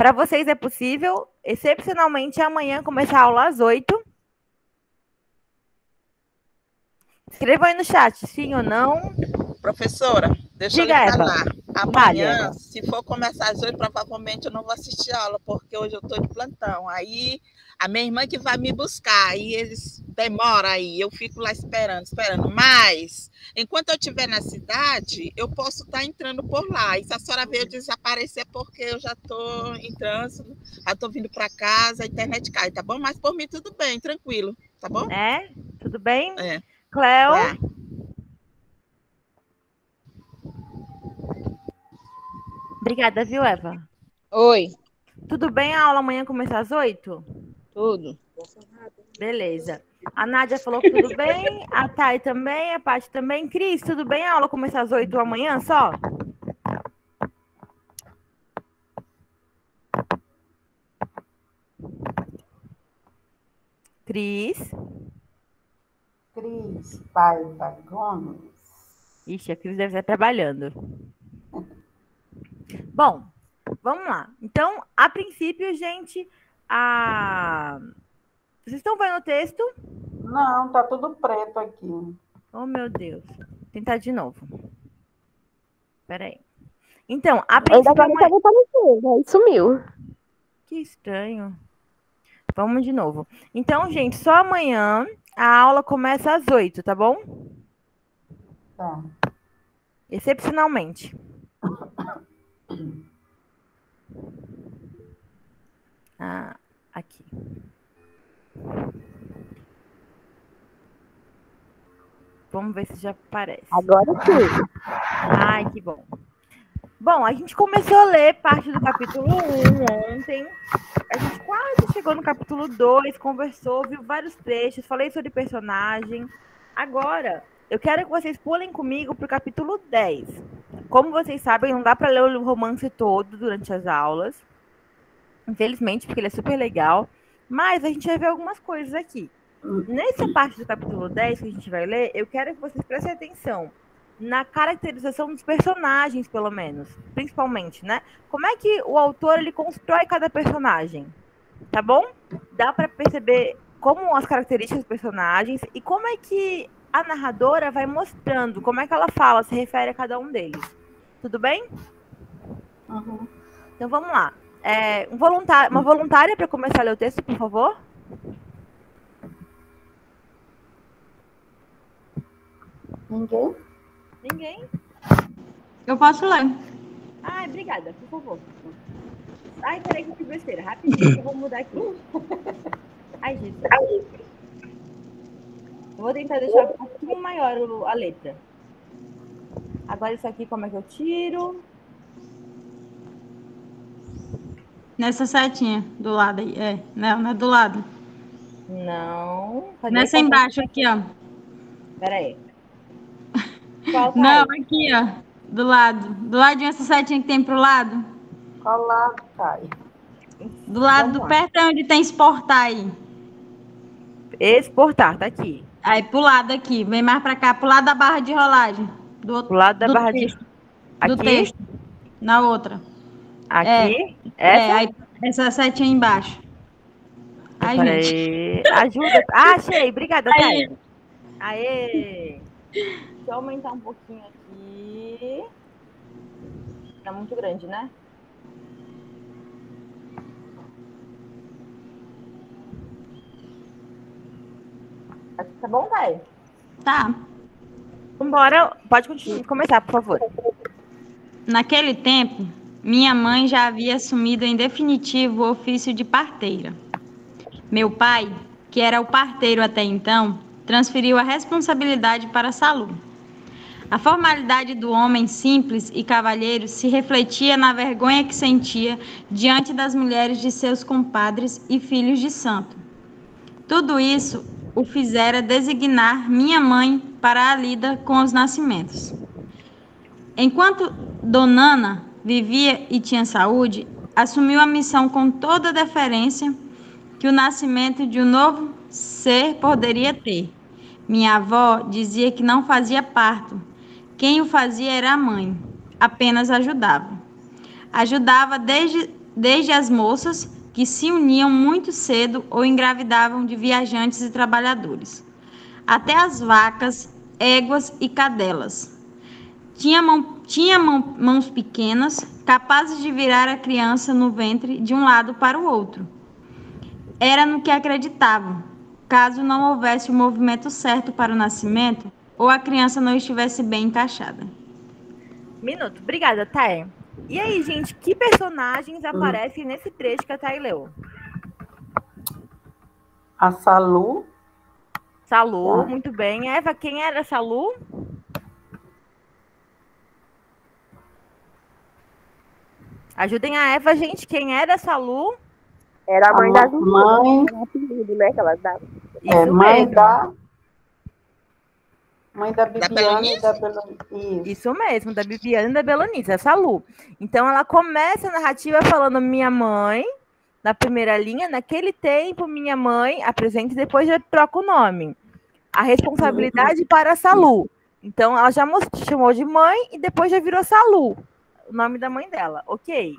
Para vocês é possível, excepcionalmente, amanhã começar a aula às 8. Escrevam aí no chat, sim ou não. Professora, deixa Diga, eu lhe Eva. falar. Vale, Amanhã, Eva. se for começar às 8, provavelmente eu não vou assistir a aula, porque hoje eu estou de plantão. Aí, a minha irmã que vai me buscar, aí eles demoram aí, eu fico lá esperando. Mas, enquanto eu estiver na cidade, eu posso estar entrando por lá. E se a senhora veio desaparecer, porque eu já estou em trânsito, já estou vindo para casa, a internet cai, tá bom? Mas por mim tudo bem, tranquilo, tá bom? Tudo bem? É. Cleo? Tá. Obrigada, viu, Eva? Oi. Tudo bem a aula amanhã começar às 8? Tudo. Beleza. A Nádia falou que tudo bem, a Thay também, a Paty também. Cris, tudo bem a aula começar às 8 amanhã só? Cris? Cris Paiva Gomes. Ixi, a Cris deve estar trabalhando. Bom, vamos lá. Então, a princípio, gente, vocês estão vendo o texto? Não, tá tudo preto aqui. Oh, meu Deus. Vou tentar de novo. Espera aí. Então, a princípio... Ainda agora estava aparecendo, aí sumiu. Que estranho. Vamos de novo. Então, gente, só amanhã a aula começa às 8, tá bom? Tá. Excepcionalmente. Aqui. Vamos ver se já aparece. Agora sim. Ai, que bom. Bom, a gente começou a ler parte do capítulo 1 ontem. A gente quase chegou no capítulo 2, conversou, viu vários trechos, falei sobre personagem. Agora, eu quero que vocês pulem comigo para o capítulo 10. Como vocês sabem, não dá para ler o romance todo durante as aulas. Infelizmente, porque ele é super legal. Mas a gente vai ver algumas coisas aqui. Nessa parte do capítulo 10 que a gente vai ler, eu quero que vocês prestem atenção na caracterização dos personagens, pelo menos. Principalmente, né? Como é que o autor ele constrói cada personagem? Tá bom? Dá para perceber como as características dos personagens e como é que a narradora vai mostrando, como é que ela fala, se refere a cada um deles. Tudo bem? Uhum. Então vamos lá. Uma voluntária para começar a ler o texto, por favor? Ninguém? Ninguém? Eu posso ler. Ai, obrigada, por favor. Ai, peraí que eu fiz besteira. Rapidinho, que eu vou mudar aqui. Ai, gente. Eu vou tentar deixar um pouquinho maior a letra. Agora isso aqui, como é que eu tiro? Nessa setinha do lado aí. Não é do lado. Não. Cadê? Nessa embaixo aqui, ó. Peraí. Qual não, aqui, ó. Do lado. Do ladinho essa setinha que tem pro lado. Qual lado, Thay? Do lado do perto é onde tem exportar aí. Exportar, tá aqui. Aí pro lado aqui. Vem mais pra cá. Pro lado da barra de rolagem. Pro lado da barra de... Do texto. Na outra. Aqui? Aí, essa setinha embaixo. Ai, gente. Ajuda. Ah, achei. Obrigada, Thay. Aê! Deixa eu aumentar um pouquinho aqui. Tá muito grande, né? Tá bom, Thay? Tá. Vambora. Pode começar, por favor. Naquele tempo, minha mãe já havia assumido em definitivo o ofício de parteira. Meu pai, que era o parteiro até então, transferiu a responsabilidade para Salu. A formalidade do homem simples e cavalheiro se refletia na vergonha que sentia diante das mulheres de seus compadres e filhos de santo. Tudo isso o fizera designar minha mãe para a lida com os nascimentos. Enquanto Donana vivia e tinha saúde, assumiu a missão com toda a deferência que o nascimento de um novo ser poderia ter. Minha avó dizia que não fazia parto. Quem o fazia era a mãe. Apenas ajudava. Ajudava desde desde as moças, que se uniam muito cedo ou engravidavam de viajantes e trabalhadores, até as vacas, éguas e cadelas. Tinha mãos pequenas, capazes de virar a criança no ventre de um lado para o outro. Era no que acreditavam, caso não houvesse o movimento certo para o nascimento ou a criança não estivesse bem encaixada. Minuto. Obrigada, Thay. E aí, gente, que personagens aparecem nesse trecho que a Thay leu? A Salu. Salu, muito bem. Eva, quem era Salu? Ajudem a Eva, gente. Quem era Salu? Era a mãe das mãe, era o apelido, né, que ela dava. Isso mãe mesmo. mãe da Bibiana e da Belonice. Isso mesmo, da Bibiana e da Belonice, a Salu. Então, ela começa a narrativa falando minha mãe, na primeira linha, naquele tempo, minha mãe apresenta e depois já troca o nome. A responsabilidade para a Salu. Então, ela já chamou de mãe e depois já virou Salu, o nome da mãe dela. Ok.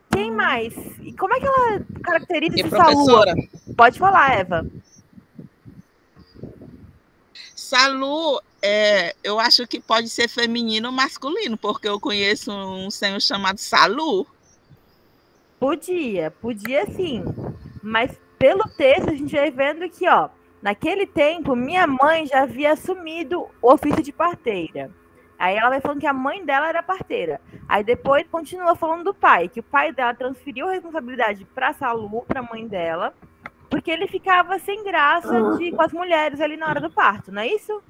Quem mais? E como é que ela caracteriza E esse professora? Salu? Pode falar, Eva. Salu, eu acho que pode ser feminino ou masculino, porque eu conheço um senhor chamado Salu. Podia sim. Mas pelo texto a gente vai vendo que, ó, naquele tempo minha mãe já havia assumido o ofício de parteira. Aí ela vai falando que a mãe dela era parteira. Aí depois continua falando do pai, que o pai dela transferiu a responsabilidade para Salu, para a mãe dela, porque ele ficava sem graça com as mulheres ali na hora do parto, não é isso?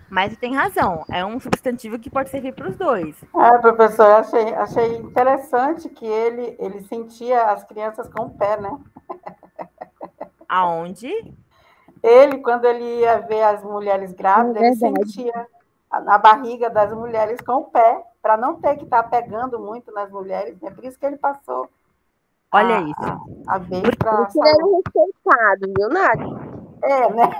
Mas tem razão, é um substantivo que pode servir para os dois. Professor, achei interessante que ele sentia as crianças com o pé, né? Aonde? Ele, quando ele ia ver as mulheres grávidas, ele sentia na barriga das mulheres com o pé, para não ter que estar pegando muito nas mulheres. É por isso que ele passou Olha isso. a vez para Ele era respeitado, viu, Nádia? né?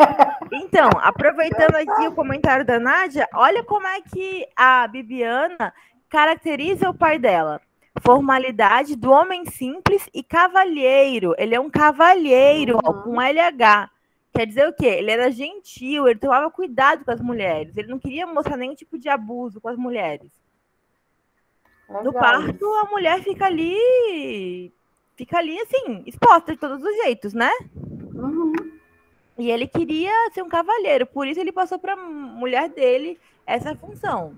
Então, aproveitando aqui o comentário da Nádia, olha como é que a Bibiana caracteriza o pai dela. Formalidade do homem simples e cavalheiro. Ele é um cavalheiro, com LH. Quer dizer o quê? Ele era gentil, ele tomava cuidado com as mulheres. Ele não queria mostrar nenhum tipo de abuso com as mulheres. Legal. No parto, a mulher fica ali assim, exposta de todos os jeitos, né? E ele queria ser um cavalheiro, por isso ele passou para a mulher dele essa função.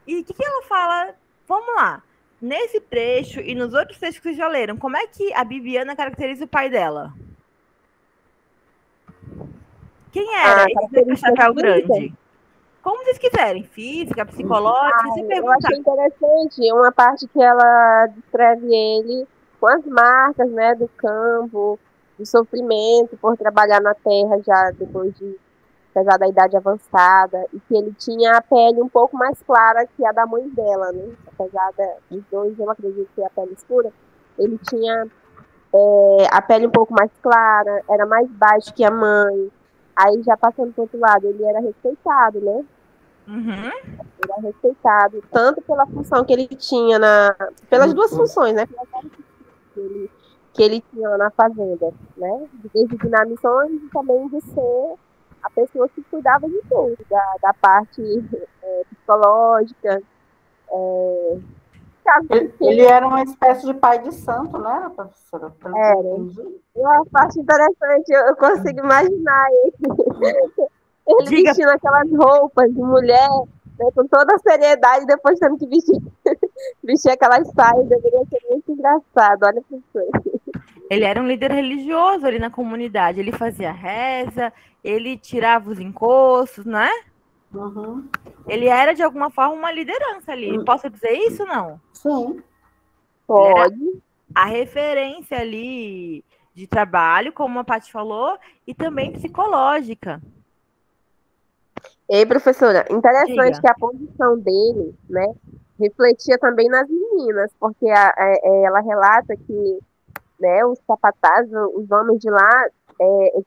E o que ela fala? Vamos lá. Nesse trecho e nos outros trechos que vocês já leram, como é que a Bibiana caracteriza o pai dela? Quem era esse chapéu grande? Como vocês quiserem, física, psicológica, se Eu perguntar. achei interessante uma parte que ela descreve ele com as marcas, né, do campo, do sofrimento por trabalhar na terra já depois de, apesar da idade avançada, e que ele tinha a pele um pouco mais clara que a da mãe dela, né? Apesar dos dois, eu acredito que a pele escura, ele tinha a pele um pouco mais clara, era mais baixo que a mãe. Aí já passando pro outro lado, ele era respeitado, né? Ele era respeitado tanto pela função que ele tinha pelas duas funções, né? Que ele tinha lá na fazenda, né? Desde de nas missões e também de ser a pessoa que cuidava de tudo, da parte psicológica. Ele era uma espécie de pai de santo, não era, professora? Eu acho interessante, eu consigo imaginar ele vestindo aquelas roupas de mulher, né, com toda a seriedade, depois tendo que vestir aquelas saias, deveria ser muito engraçado, olha, professor. Ele era um líder religioso ali na comunidade, ele fazia reza, ele tirava os encostos, né? Ele era, de alguma forma, uma liderança ali. Posso dizer isso ou não? Sim. Pode. A referência ali de trabalho, como a Paty falou, e também psicológica. Ei, professora, interessante Diga. que a posição dele, né, refletia também nas meninas, porque ela relata que, né, os capatazes, os homens de lá,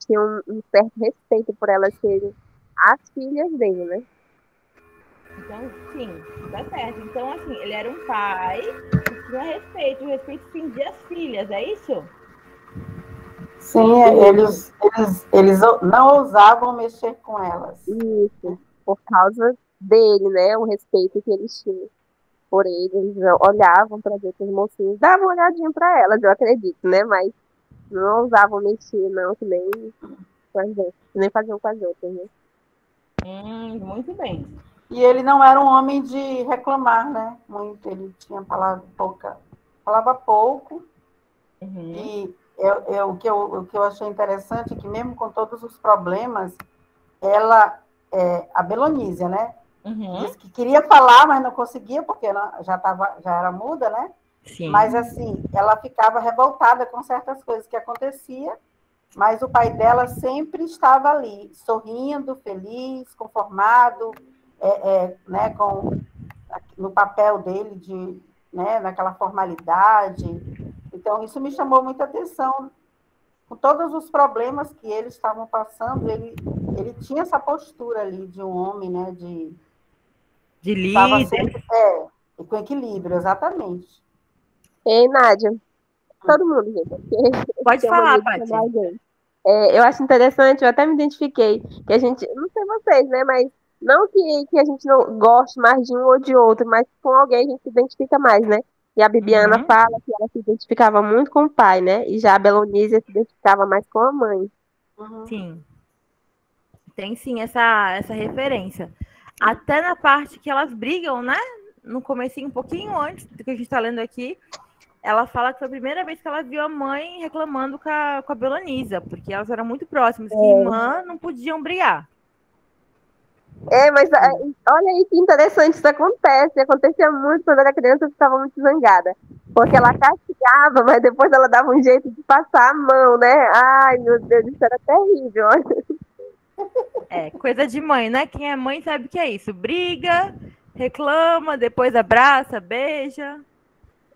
tinham um certo respeito por elas serem as filhas dele, né? Então, sim, tá certo. Então, assim, ele era um pai que tinha respeito, o respeito fingia as filhas, é isso? Sim, eles não ousavam mexer com elas. Isso, por causa dele, né? O respeito que eles tinham por ele. Eles olhavam para as outras mocinhas, davam uma olhadinha para elas, eu acredito, né? Mas não ousavam mexer, não, que nem com as outras, nem faziam com as outras, né? Muito bem. E ele não era um homem de reclamar, né? Muito, ele tinha falava pouco. E o que eu achei interessante é que, mesmo com todos os problemas, a Belonísia, né? Disse que queria falar, mas não conseguia, porque ela já era muda, né? Sim. Mas, assim, ela ficava revoltada com certas coisas que aconteciam, mas o pai dela sempre estava ali, sorrindo, feliz, conformado, né, no papel dele, né, naquela formalidade. Então, isso me chamou muita atenção. Com todos os problemas que eles estavam passando, ele tinha essa postura ali de um homem, né, de líder. Sempre, com equilíbrio, exatamente. Ei, Nádia, todo mundo, gente. Pode falar, Paty. Eu acho interessante, eu até me identifiquei, que a gente, não sei vocês, né, mas não que a gente não goste mais de um ou de outro, mas com alguém a gente se identifica mais, né? E a Bibiana fala que ela se identificava muito com o pai, né? E já a Belonísia se identificava mais com a mãe. Sim. Tem sim essa referência. Até na parte que elas brigam, né? No comecinho, um pouquinho antes do que a gente está lendo aqui, ela fala que foi a primeira vez que ela viu a mãe reclamando com a Belonísia, porque elas eram muito próximas, que irmã não podiam brigar. Mas olha aí que interessante, isso acontecia muito quando era criança, eu ficava muito zangada, porque ela castigava, mas depois ela dava um jeito de passar a mão, né? Ai, meu Deus, isso era terrível. Coisa de mãe, né? Quem é mãe sabe que é isso, briga, reclama, depois abraça, beija.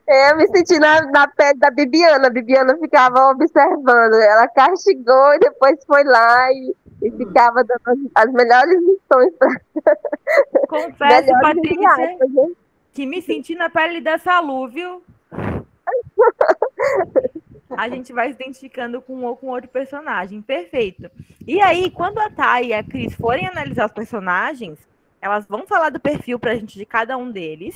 Eu me senti na pele da Bibiana. A Bibiana ficava observando. Ela castigou e depois foi lá e ficava dando as melhores lições para Confesso, Patrícia, que me senti na pele da Salu, viu? A gente vai se identificando com outro personagem. Perfeito. E aí, quando a Thay e a Cris forem analisar os personagens, elas vão falar do perfil pra gente de cada um deles.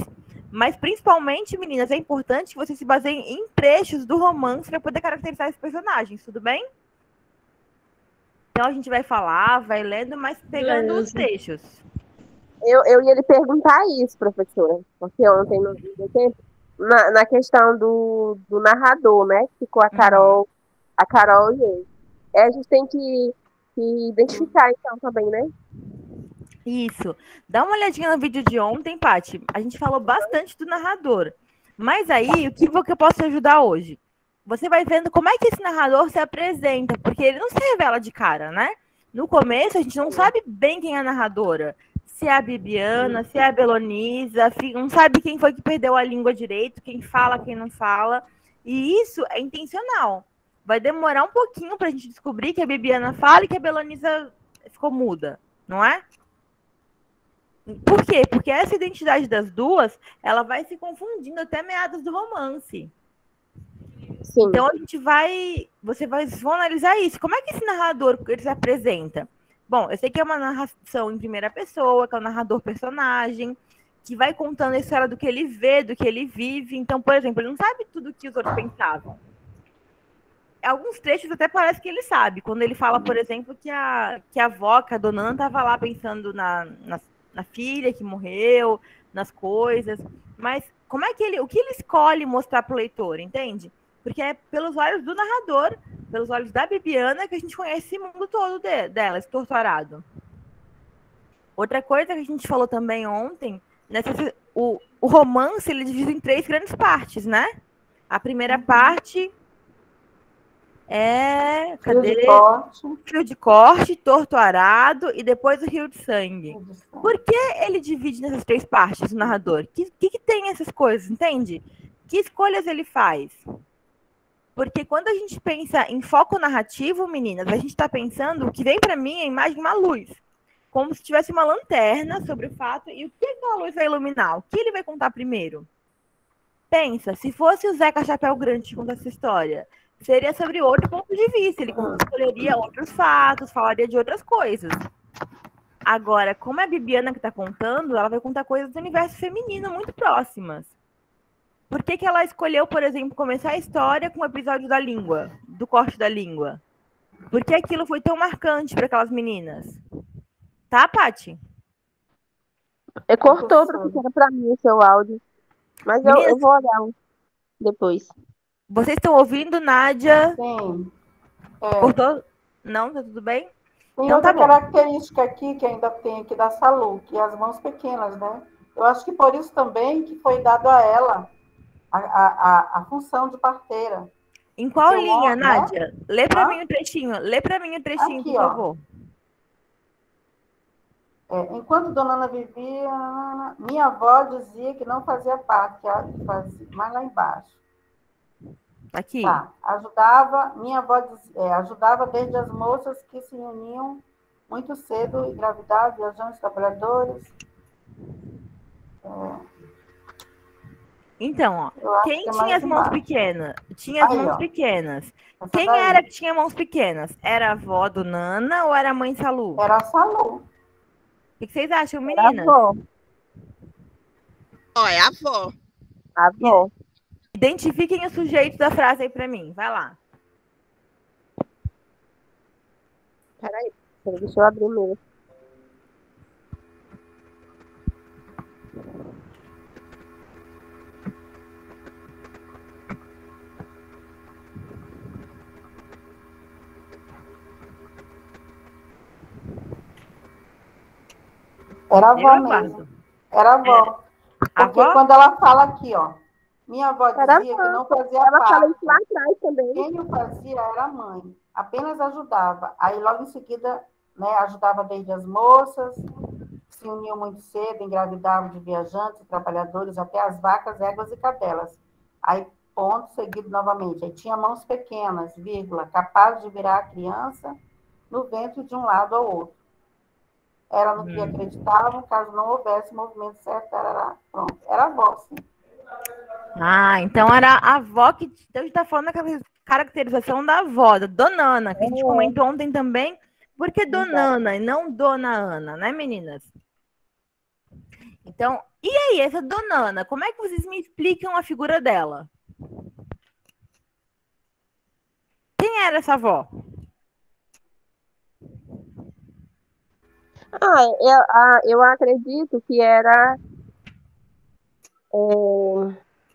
Mas, principalmente, meninas, é importante que vocês se baseiem em trechos do romance para poder caracterizar esses personagens, tudo bem? Então, a gente vai falar, vai lendo, mas pegando os trechos. Eu ia lhe perguntar isso, professora, porque ontem no vídeo, na questão do narrador, né? Que ficou a Carol e ele. A gente tem que identificar, então, também, né? Isso. Dá uma olhadinha no vídeo de ontem, Paty. A gente falou bastante do narrador. Mas aí, o que eu posso te ajudar hoje? Você vai vendo como é que esse narrador se apresenta, porque ele não se revela de cara, né? No começo, a gente não sabe bem quem é a narradora. Se é a Bibiana, se é a Belonísia, não sabe quem foi que perdeu a língua direito, quem fala, quem não fala. E isso é intencional. Vai demorar um pouquinho pra gente descobrir que a Bibiana fala e que a Belonísia ficou muda, não é? Por quê? Porque essa identidade das duas, ela vai se confundindo até meados do romance. Sim. Então vocês vão analisar isso. Como é que esse narrador ele se apresenta? Bom, eu sei que é uma narração em primeira pessoa, que é o narrador personagem, que vai contando a história do que ele vê, do que ele vive. Então, por exemplo, ele não sabe tudo o que os outros pensavam. Alguns trechos até parece que ele sabe. Quando ele fala, por exemplo, que a avó, que a dona Ana, estava lá pensando na filha que morreu, nas coisas. Mas o que ele escolhe mostrar para o leitor, entende? Porque é pelos olhos do narrador, pelos olhos da Bibiana, que a gente conhece esse mundo todo dela, esse torturado. Outra coisa que a gente falou também ontem, o romance ele é dividido em 3 grandes partes, né? A primeira parte é... Fio de corte, torto arado e depois o rio de sangue. Por que ele divide nessas 3 partes, o narrador? O que tem essas coisas, entende? Que escolhas ele faz? Porque quando a gente pensa em foco narrativo, meninas, a gente está pensando, o que vem para mim é a imagem de uma luz. como se tivesse uma lanterna sobre o fato, e o que aquela luz vai iluminar? O que ele vai contar primeiro? Pensa, se fosse o Zeca Chapéu Grande que conta essa história, seria sobre outro ponto de vista, ele escolheria outros fatos, falaria de outras coisas. Agora, como é a Bibiana que está contando, ela vai contar coisas do universo feminino muito próximas. Por que ela escolheu, por exemplo, começar a história com o episódio da língua, do corte da língua? Por que aquilo foi tão marcante para aquelas meninas? Tá, Paty? Cortou porque era para mim o seu áudio. Mas eu vou olhar depois. Vocês estão ouvindo, Nádia? Sim. Cortou? Não? Tá tudo bem? Tem Então, outra tá bom. característica aqui que ainda tem aqui da Salu, que é as mãos pequenas, né? Eu acho que por isso também que foi dado a ela a função de parteira. Em qual linha, né? Nádia? Lê para mim o trechinho. Lê para mim o trechinho, aqui, por favor. Enquanto Dona Ana vivia, minha avó dizia que não fazia parte, que fazia, mas lá embaixo. Aqui. Tá. Ajudava, minha avó ajudava desde as moças que se uniam muito cedo, engravidar, viajantes, trabalhadores. Então, ó, quem tinha as mãos pequenas? Tinha as mãos pequenas. Quem era que tinha mãos pequenas? Era a avó do Nana ou era a mãe Salu? Era a Salu. O que vocês acham, meninas? Era a avó. É a avó. A avó. Identifiquem o sujeito da frase aí pra mim. Vai lá. Peraí, deixa eu abrir o meu. Era a avó mesmo. Era a avó. Porque quando ela fala aqui, ó, minha avó dizia que não fazia parte. Ela falou isso lá atrás também. Quem o fazia era a mãe. Apenas ajudava. Aí, logo em seguida, né, ajudava desde as moças, se uniam muito cedo, engravidavam de viajantes, trabalhadores, até as vacas, éguas e cadelas. Aí, ponto seguido novamente. Aí tinha mãos pequenas, vírgula, capazes de virar a criança no ventre de um lado ao outro. Era no que acreditavam, caso não houvesse movimento certo, pronto. Era a avó, sim. Ah, então era a avó que... Então a gente tá falando daquela caracterização da avó, da Dona Ana, que a gente comentou ontem também. Por que Dona Ana e não Dona Ana, né, meninas? Então, e aí, essa Dona Ana, como é que vocês me explicam a figura dela? Quem era essa avó? Eu acredito que era...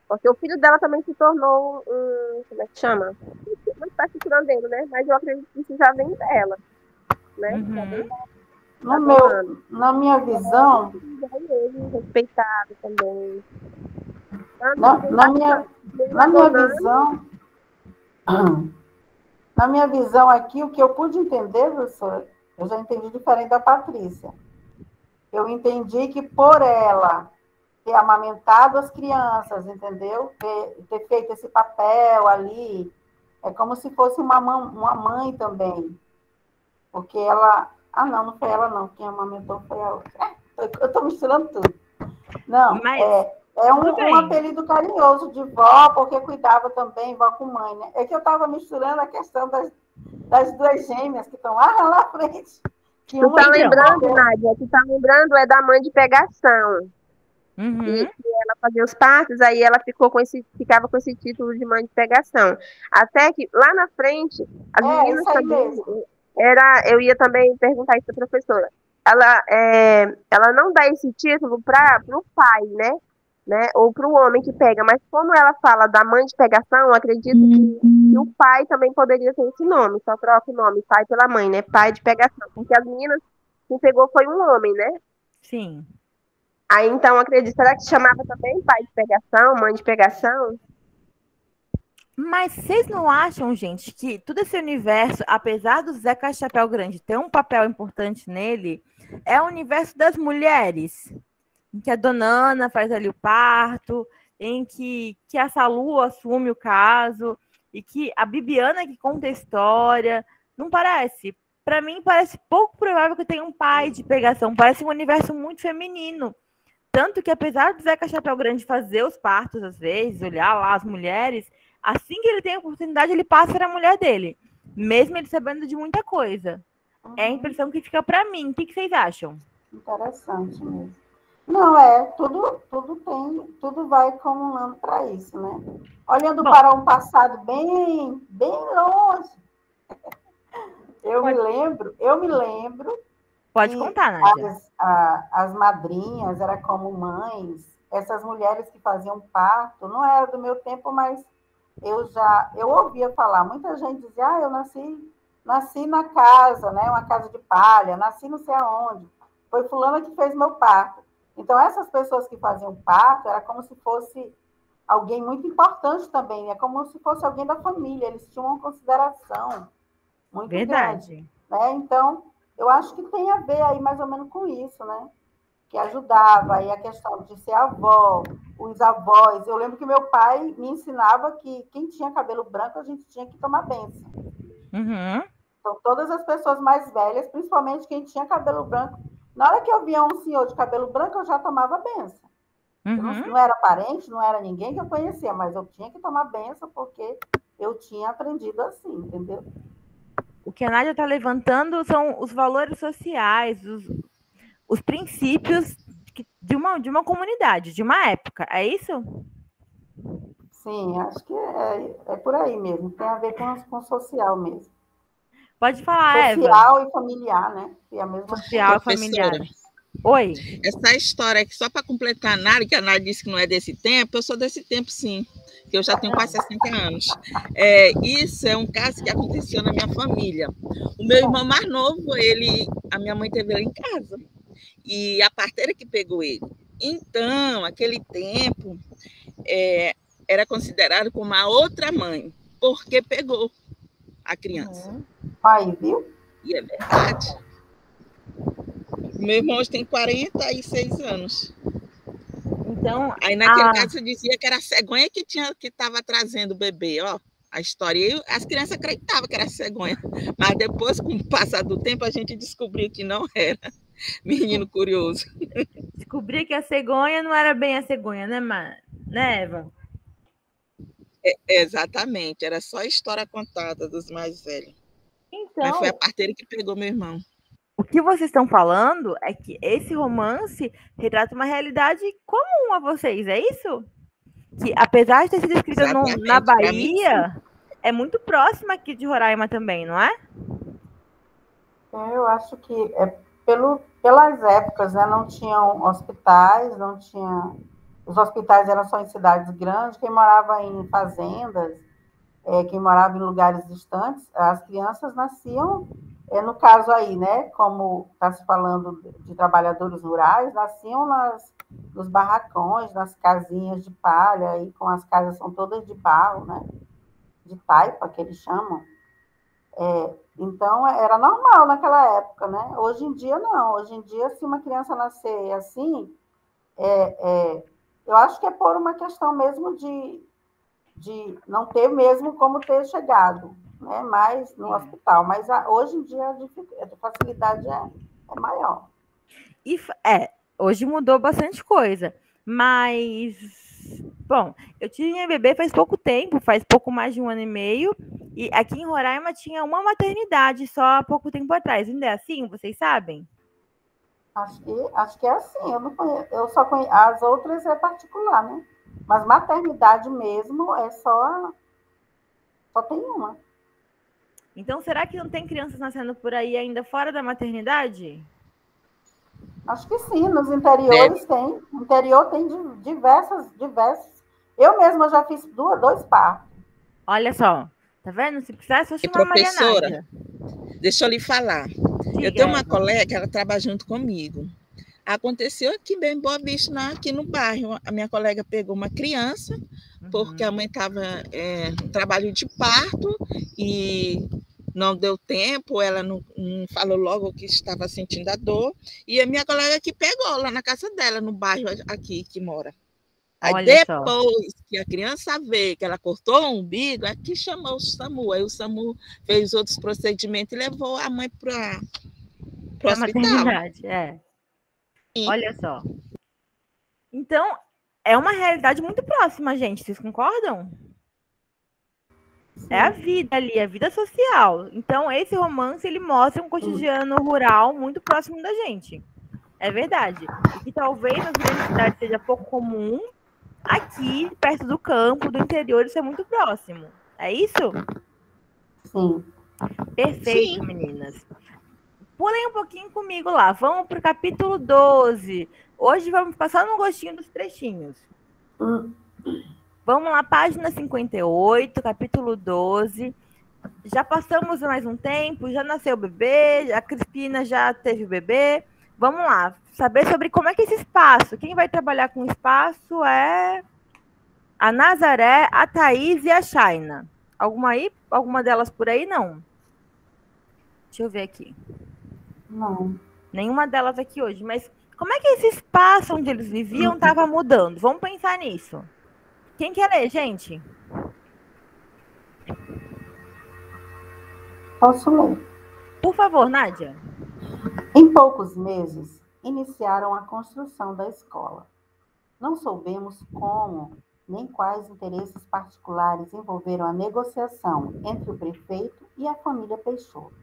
porque o filho dela também se tornou como é que chama? Não está se curandeiro, né? Mas eu acredito que isso já vem dela, né? Na minha visão... Ele respeitado também. Na minha visão aqui, o que eu pude entender, professora, eu já entendi diferente da Patrícia. Eu entendi que por ela ter amamentado as crianças, entendeu? Ter feito esse papel ali, é como se fosse uma mãe também. Porque ela... Ah, não foi ela, não. Quem amamentou foi a outra. Eu estou misturando tudo. Não, um apelido carinhoso de vó, porque cuidava também, vó com mãe, né? É que eu estava misturando a questão das duas gêmeas que estão lá na frente. Tu tá lembrando, Nádia? Tu tá lembrando da mãe de pegação. E ela fazia os partos, aí ela ficava com esse título de mãe de pegação. Até que lá na frente, as meninas também... eu ia também perguntar isso para a professora. Ela não dá esse título para o pai, né? Ou para o homem que pega, mas como ela fala da mãe de pegação, eu acredito que o pai também poderia ter esse nome, só troca o nome, pai pela mãe, né? Pai de pegação, porque as meninas, quem pegou foi um homem, né? Sim. Aí então, acredito, será que chamava também pai de pegação, mãe de pegação? Mas vocês não acham, gente, que todo esse universo, apesar do Zeca Chapéu Grande ter um papel importante nele, é o universo das mulheres? Em que a Dona Ana faz ali o parto, em que a Salu assume o caso, e que a Bibiana que conta a história. Não parece? Para mim, parece pouco provável que tenha um pai de pegação. Parece um universo muito feminino. Tanto que, apesar do Zeca Chapéu Grande fazer os partos, às vezes, olhar lá as mulheres, assim que ele tem a oportunidade, ele passa para a mulher dele. Mesmo ele sabendo de muita coisa. É a impressão que fica para mim. O que vocês acham? Interessante mesmo. Não, tudo vai acumulando para isso, né? Olhando para um passado bem longe. Eu me lembro. Pode contar, Nádia. As madrinhas eram como mães, essas mulheres que faziam parto, não era do meu tempo, mas eu ouvia falar, muita gente dizia, eu nasci na casa, né, uma casa de palha, nasci não sei aonde, foi fulana que fez meu parto. Então, essas pessoas que faziam parto, era como se fosse alguém muito importante também, é como se fosse alguém da família, eles tinham uma consideração muito grande. Né? Então, eu acho que tem a ver aí mais ou menos com isso, né? Que ajudava aí a questão de ser avó, os avós. Eu lembro que meu pai me ensinava que quem tinha cabelo branco, a gente tinha que tomar bênção. Uhum. Então, todas as pessoas mais velhas, principalmente quem tinha cabelo branco, na hora que eu via um senhor de cabelo branco, eu já tomava bênção. Uhum. Não era parente, não era ninguém que eu conhecia, mas eu tinha que tomar bênção porque eu tinha aprendido assim, entendeu? O que a Nádia está levantando são os valores sociais, os princípios de uma comunidade, de uma época. É isso? Sim, acho que é por aí mesmo. Tem a ver com o social mesmo. Pode falar, social Eva. E familiar, né? É a mesma social coisa. E familiar. Oi. Essa história aqui, só para completar a Nádia, que a Nádia disse que não é desse tempo, eu sou desse tempo, sim. Que eu já tenho quase 60 anos. Isso é um caso que aconteceu na minha família. O meu irmão mais novo, a minha mãe teve ele em casa. E a parteira que pegou ele. Então, aquele tempo, era considerado como a outra mãe, porque pegou a criança. Aí, viu? E é verdade. Meu irmão hoje tem 46 anos. Então, aí naquele caso dizia que era a cegonha que estava trazendo o bebê, ó, a história. E as crianças acreditavam que era a cegonha, mas depois, com o passar do tempo, a gente descobriu que não era. Menino curioso. Descobri que a cegonha não era bem a cegonha, né, Eva? Exatamente, era só a história contada dos mais velhos. Então, mas foi a parteira que pegou meu irmão. O que vocês estão falando é que esse romance retrata uma realidade comum a vocês, é isso? Que apesar de ter sido escrita na Bahia, é muito próxima aqui de Roraima também, não é? Eu acho que pelas épocas, né? Não tinham hospitais, não tinha... Os hospitais eram só em cidades grandes, quem morava em fazendas, quem morava em lugares distantes, as crianças nasciam, no caso aí, né, como está se falando de trabalhadores rurais, nasciam nos barracões, nas casinhas de palha, e com as casas são todas de barro, né, de taipa, que eles chamam. Então, era normal naquela época, né? Hoje em dia, não. Hoje em dia, se uma criança nascer assim, eu acho que é por uma questão mesmo de não ter mesmo como ter chegado, né? Mais no hospital. Mas hoje em dia a facilidade é maior. Hoje mudou bastante coisa. Mas, bom, eu tinha bebê faz pouco tempo, faz pouco mais de 1 ano e meio. E aqui em Roraima tinha uma maternidade só há pouco tempo atrás. Ainda é assim? Vocês sabem? Acho que é assim. Eu não conheço, eu só conheço. As outras é particular, né? Mas maternidade mesmo só tem uma. Então, será que não tem crianças nascendo por aí ainda fora da maternidade? Acho que sim, nos interiores tem. No interior tem diversos. Eu mesma já fiz 2 partos. Olha só, tá vendo? Se precisar, só chamar a Maria Nádia. Deixa eu lhe falar. Diga, eu tenho uma colega que ela trabalha junto comigo. Aconteceu aqui bem em Boa Vista, aqui no bairro. A minha colega pegou uma criança, porque a mãe estava no trabalho de parto e não deu tempo, ela não falou logo que estava sentindo a dor. E a minha colega que pegou lá na casa dela, no bairro aqui que mora. Aí Olha só. depois que a criança vê que ela cortou o umbigo, é que chamou o SAMU. Aí o SAMU fez outros procedimentos e levou a mãe para o Pra hospital. maternidade, é. Sim. Olha só. Então, é uma realidade muito próxima, gente. Vocês concordam? É a vida ali, a vida social. Então, esse romance, ele mostra um cotidiano rural muito próximo da gente. É verdade. E que talvez nas grandes cidades seja pouco comum, aqui, perto do campo, do interior, isso é muito próximo. É isso? Sim. Perfeito, Sim. meninas. Pulem um pouquinho comigo lá. Vamos para o capítulo 12. Hoje vamos passar no gostinho dos trechinhos. Vamos lá, página 58, capítulo 12. Já passamos mais um tempo, já nasceu o bebê, a Crispina já teve o bebê. Vamos lá, saber sobre como é que é esse espaço. Quem vai trabalhar com o espaço é a Nazaré, a Thaís e a Shaina. Alguma delas por aí? Não. Deixa eu ver aqui. Não. Nenhuma delas aqui hoje. Mas como é que esse espaço onde eles viviam estava mudando? Vamos pensar nisso. Quem quer ler, gente? Posso ler. Por favor, Nádia. Em poucos meses, iniciaram a construção da escola. Não soubemos como nem quais interesses particulares envolveram a negociação entre o prefeito e a família Peixoto.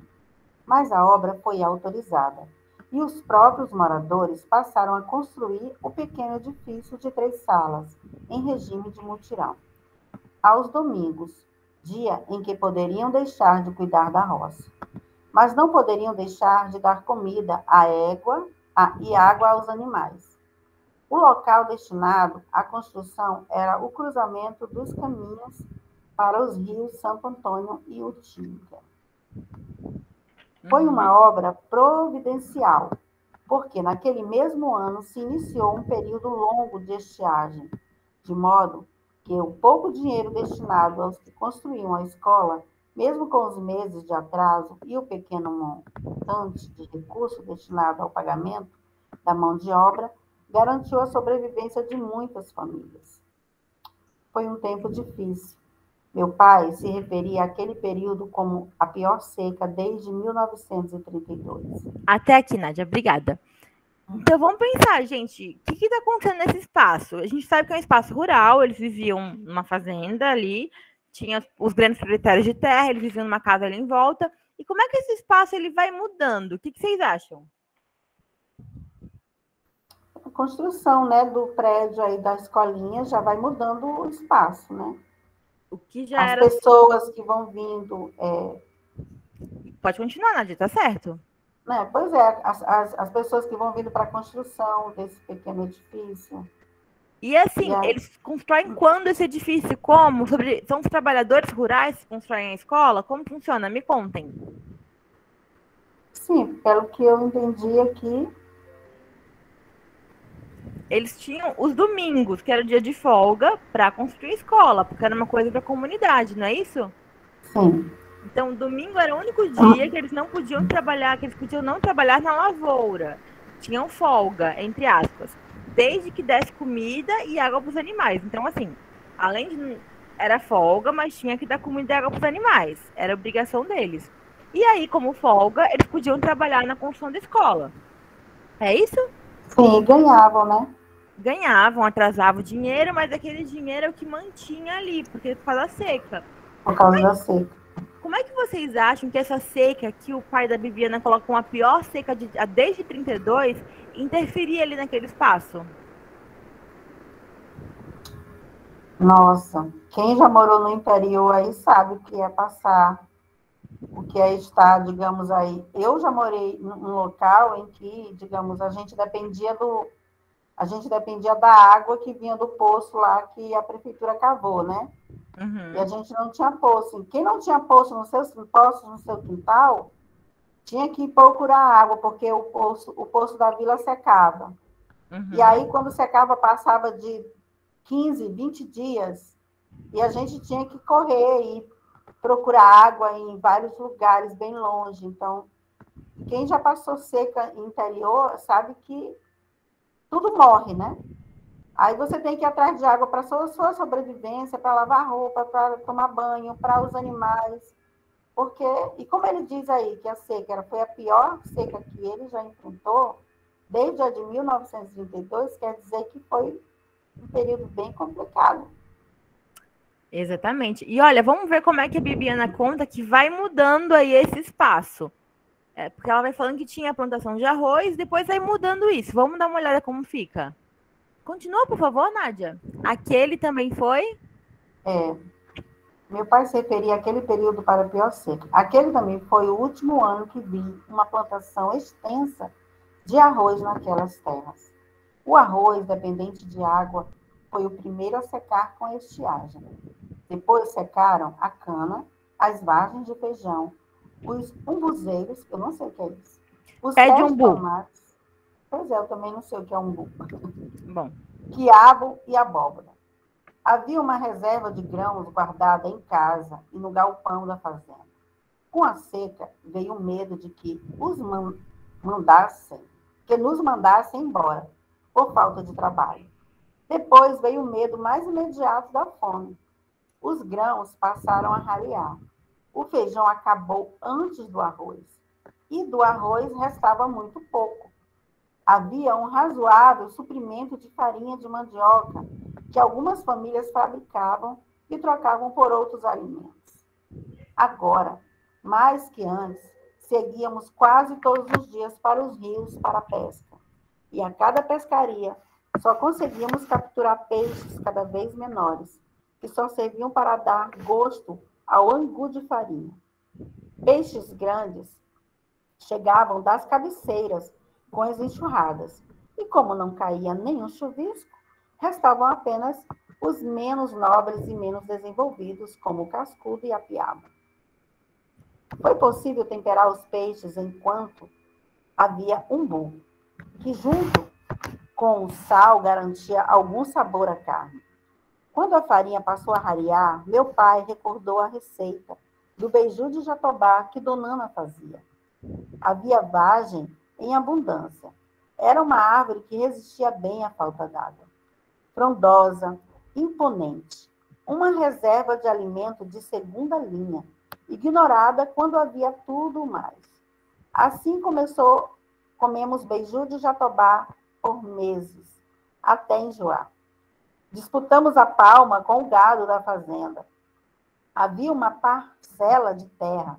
Mas a obra foi autorizada e os próprios moradores passaram a construir o pequeno edifício de 3 salas, em regime de mutirão. Aos domingos, dia em que poderiam deixar de cuidar da roça, mas não poderiam deixar de dar comida à égua e água aos animais. O local destinado à construção era o cruzamento dos caminhos para os rios Santo Antônio e Utinga. Foi uma obra providencial, porque naquele mesmo ano se iniciou um período longo de estiagem, de modo que o pouco dinheiro destinado aos que construíam a escola, mesmo com os meses de atraso e o pequeno montante de recurso destinado ao pagamento da mão de obra, garantiu a sobrevivência de muitas famílias. Foi um tempo difícil. Meu pai se referia àquele período como a pior seca desde 1932. Até aqui, Nádia. Obrigada. Então, vamos pensar, gente. O que está acontecendo nesse espaço? A gente sabe que é um espaço rural. Eles viviam numa fazenda ali. Tinha os grandes proprietários de terra. Eles viviam numa casa ali em volta. E como é que esse espaço ele vai mudando? O que vocês acham? A construção, né, do prédio aí da escolinha já vai mudando o espaço, né? O que já As era... pessoas que vão vindo... Pode continuar, Nádia, tá certo? Né? Pois é, as pessoas que vão vindo para a construção desse pequeno edifício. E assim, eles constroem quando esse edifício? Como? São os trabalhadores rurais que constroem a escola? Como funciona? Me contem. Sim, pelo que eu entendi aqui. Eles tinham os domingos, que era o dia de folga, para construir a escola, porque era uma coisa da comunidade, não é isso? Sim. Então, domingo era o único dia que eles não podiam trabalhar, que eles podiam não trabalhar na lavoura. Tinham folga, entre aspas, desde que desse comida e água para os animais. Então, assim, além de... Era folga, mas tinha que dar comida e água para os animais. Era obrigação deles. E aí, como folga, eles podiam trabalhar na construção da escola. É isso? Sim, ganhavam, né? Ganhavam, atrasavam o dinheiro, mas aquele dinheiro é o que mantinha ali, porque por causa da seca. Por causa da seca. Como é que vocês acham que essa seca que o pai da Bibiana colocou a pior seca desde 32 interferia ali naquele espaço? Nossa, quem já morou no interior aí sabe o que é passar, o que é estar, digamos aí. Eu já morei num local em que, digamos, a gente dependia da água que vinha do poço lá que a prefeitura cavou, né? Uhum. E a gente não tinha poço. Quem não tinha poço no seu quintal, tinha que procurar água, porque o poço da vila secava. Uhum. E aí, quando secava, passava de 15, 20 dias, e a gente tinha que correr e procurar água em vários lugares, bem longe. Então, quem já passou seca em interior sabe que tudo morre, né? Aí você tem que ir atrás de água para a sua sobrevivência, para lavar roupa, para tomar banho, para os animais. Porque, e como ele diz aí que a seca foi a pior seca que ele já enfrentou, desde a de 1932, quer dizer que foi um período bem complicado. Exatamente. E olha, vamos ver como é que a Bibiana conta que vai mudando aí esse espaço. Porque ela vai falando que tinha plantação de arroz, depois vai mudando isso. Vamos dar uma olhada como fica. Continua, por favor, Nádia. Aquele também foi? Meu pai se referia àquele período para a pior seca. Aquele também foi o último ano que vi uma plantação extensa de arroz naquelas terras. O arroz, dependente de água, foi o primeiro a secar com a estiagem. Depois secaram a cana, as vargens de feijão, os umbuzeiros, eu não sei o que é isso, os Pé de pés de umbu. tomates, pois é, eu também não sei o que é umbu, Bom, quiabo e abóbora. Havia uma reserva de grãos guardada em casa e no galpão da fazenda. Com a seca, veio o medo de que nos mandassem embora, por falta de trabalho. Depois veio o medo mais imediato da fome. Os grãos passaram a rarear. O feijão acabou antes do arroz. E do arroz restava muito pouco. Havia um razoável suprimento de farinha de mandioca, que algumas famílias fabricavam e trocavam por outros alimentos. Agora, mais que antes, seguíamos quase todos os dias para os rios para a pesca. E a cada pescaria, só conseguíamos capturar peixes cada vez menores, que só serviam para dar gosto ao angu de farinha. Peixes grandes chegavam das cabeceiras com as enxurradas, e como não caía nenhum chuvisco, restavam apenas os menos nobres e menos desenvolvidos, como o cascudo e a piaba. Foi possível temperar os peixes enquanto havia umbu, que junto com o sal garantia algum sabor à carne. Quando a farinha passou a rarear, meu pai recordou a receita do beiju de jatobá que Dona fazia. Havia vagem em abundância. Era uma árvore que resistia bem à falta d'água. Frondosa, imponente, uma reserva de alimento de segunda linha, ignorada quando havia tudo mais. Assim comemos beiju de jatobá por meses, até enjoar. Disputamos a palma com o gado da fazenda. Havia uma parcela de terra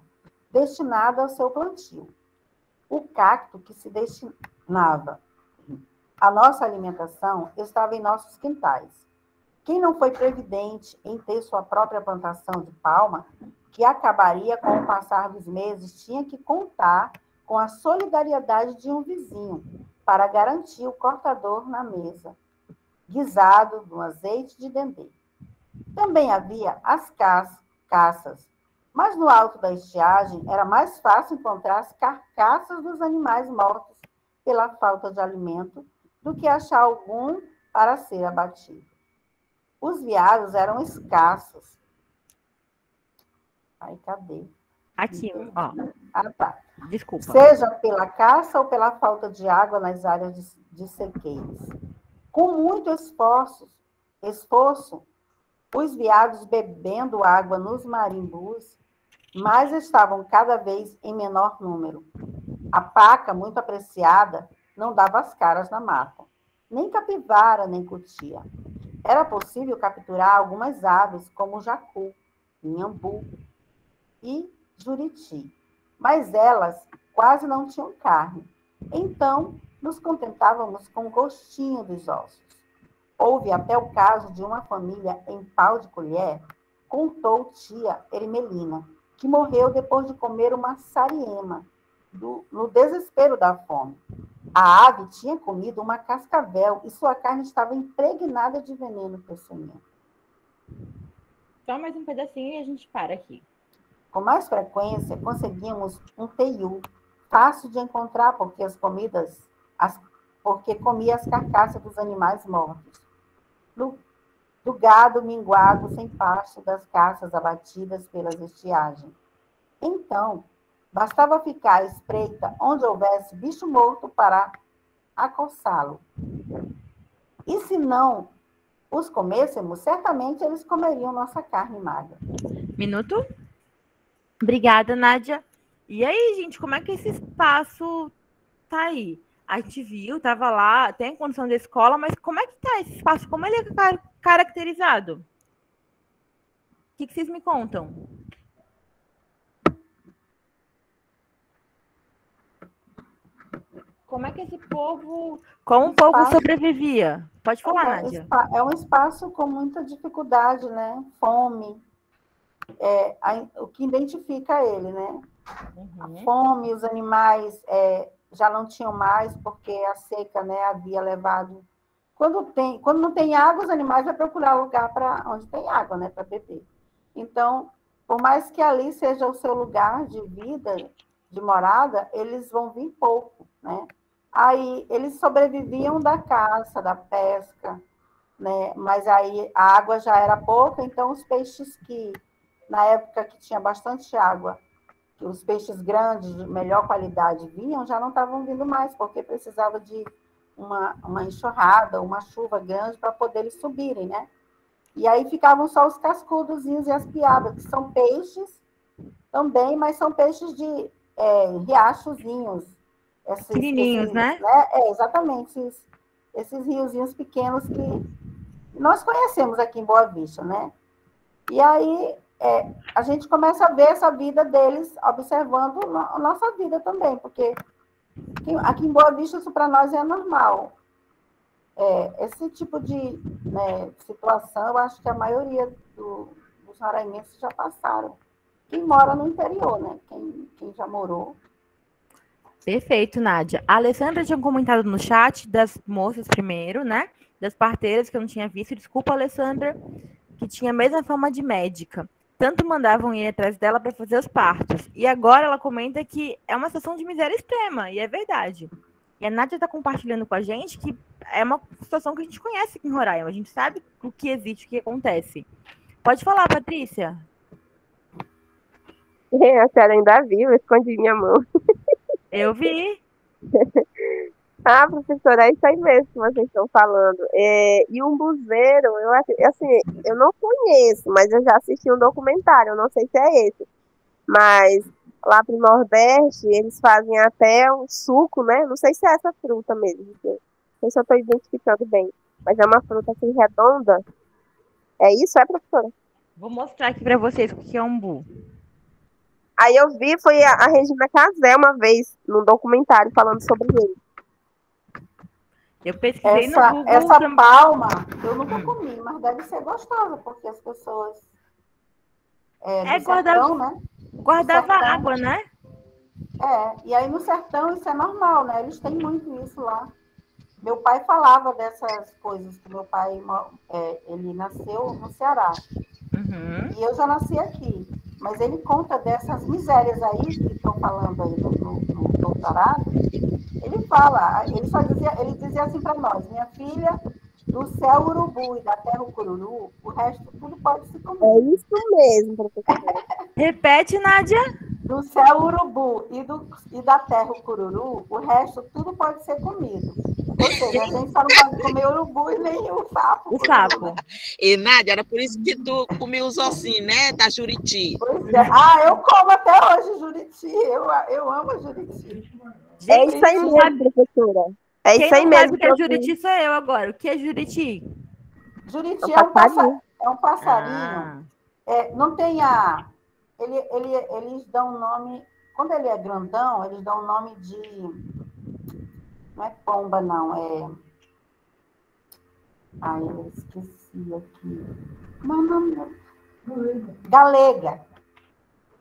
destinada ao seu plantio. O cacto que se destinava à nossa alimentação estava em nossos quintais. Quem não foi previdente em ter sua própria plantação de palma, que acabaria com o passar dos meses, tinha que contar com a solidariedade de um vizinho para garantir o cortador na mesa, guisado no azeite de dendê. Também havia as caças, mas no alto da estiagem era mais fácil encontrar as carcaças dos animais mortos pela falta de alimento do que achar algum para ser abatido. Os veados eram escassos. Ai, cadê? aqui, ó. Ah, tá. Desculpa. Seja pela caça ou pela falta de água nas áreas de sequeiros. Com muito esforço, os veados bebendo água nos marimbus, mas estavam cada vez em menor número. A paca, muito apreciada, não dava as caras na mata, nem capivara, nem cutia. Era possível capturar algumas aves, como o jacu, inhambu e juriti, mas elas quase não tinham carne. Então, nos contentávamos com o gostinho dos ossos. Houve até o caso de uma família em pau de colher, contou tia Ermelina, que morreu depois de comer uma sariema, no desespero da fome. A ave tinha comido uma cascavel e sua carne estava impregnada de veneno peçonhento. Só mais um pedacinho e a gente para aqui. Com mais frequência, conseguimos um teiu, fácil de encontrar porque comia as carcaças dos animais mortos. Do gado minguado sem pasto das caças abatidas pelas estiagens. Então, bastava ficar à espreita onde houvesse bicho morto para acossá-lo. E se não os comêssemos, certamente eles comeriam nossa carne magra. Minuto. Obrigada, Nádia. E aí, gente, como é que esse espaço tá aí? A gente viu, tava lá, tem a condição da escola, mas como é que tá esse espaço? Como ele é caracterizado? O que vocês me contam? Como é que esse povo... Como o povo sobrevivia? Pode falar, Nádia. É um espaço com muita dificuldade, né? Fome. O que identifica ele, né? A fome, os animais já não tinham mais, porque a seca, né, havia levado... Quando não tem água, os animais vão procurar lugar para onde tem água, né, para beber. Então, por mais que ali seja o seu lugar de vida, de morada, eles vão vir pouco, né? Aí, eles sobreviviam da caça, da pesca, né? Mas aí a água já era pouca, então os peixes que, na época que tinha bastante água, que os peixes grandes, de melhor qualidade, vinham, já não estavam vindo mais, porque precisava de uma enxurrada, uma chuva grande para poder eles subirem, né? E aí ficavam só os cascudozinhos e as piadas, que são peixes também, mas são peixes de riachozinhos. Pequenininhos, né? Exatamente. Esses riozinhos pequenos que nós conhecemos aqui em Boa Vista, né? E aí a gente começa a ver essa vida deles observando a nossa vida também, porque aqui em Boa Vista isso para nós é normal. Esse tipo de situação, eu acho que a maioria dos roraimenses já passaram. Quem mora no interior, né? Quem já morou. Perfeito, Nádia. A Alessandra tinha comentado no chat das moças primeiro, né? Das parteiras que eu não tinha visto. Desculpa, Alessandra, que tinha a mesma fama de médica. Tanto mandavam ir atrás dela para fazer os partos. E agora ela comenta que é uma situação de miséria extrema, e é verdade. E a Nádia está compartilhando com a gente que é uma situação que a gente conhece aqui em Roraima. A gente sabe o que existe, o que acontece. Pode falar, Patrícia. A senhora ainda viu, eu escondi minha mão. Eu vi. Ah, professora, é isso aí mesmo que vocês estão falando. E um buzeiro, eu não conheço, mas eu já assisti um documentário, eu não sei se é esse. Mas lá pro Nordeste, eles fazem até um suco, né? Não sei se é essa fruta mesmo. Não sei se eu estou identificando bem. Mas é uma fruta assim redonda. É isso, professora? Vou mostrar aqui para vocês o que é umbu. Aí eu vi, foi a Regina Casé uma vez, num documentário, falando sobre ele. Eu pesquisei no Google. Essa palma, eu nunca comi, mas deve ser gostosa, porque as pessoas... sertão, né? Guardava água, né? E aí no sertão isso é normal, né? Eles têm muito isso lá. Meu pai falava dessas coisas, que meu pai, ele nasceu no Ceará. E eu já nasci aqui. Mas ele conta dessas misérias aí que estão falando aí no doutorado. Ele fala, ele dizia assim para nós: minha filha, do céu urubu e da terra o cururu, o resto tudo pode se comer. É isso mesmo, professora. Repete, Nádia. Do céu urubu e da terra o cururu, o resto tudo pode ser comido. Ou seja, a gente só não pode comer urubu e nem o sapo. O sapo. Né? E, Nádia, era por isso que tu comia os ossinhos, né? Da Juriti. Pois é. Eu como até hoje Juriti. Eu amo Juriti. É isso aí mesmo, professora. É isso aí mesmo. O que é Juriti sou eu agora. O que é Juriti? Juriti é um passarinho. Não tem a... Eles dão nome... Quando ele é grandão, eles dão nome de... Não é pomba, não. Eu esqueci aqui. Não. Galega.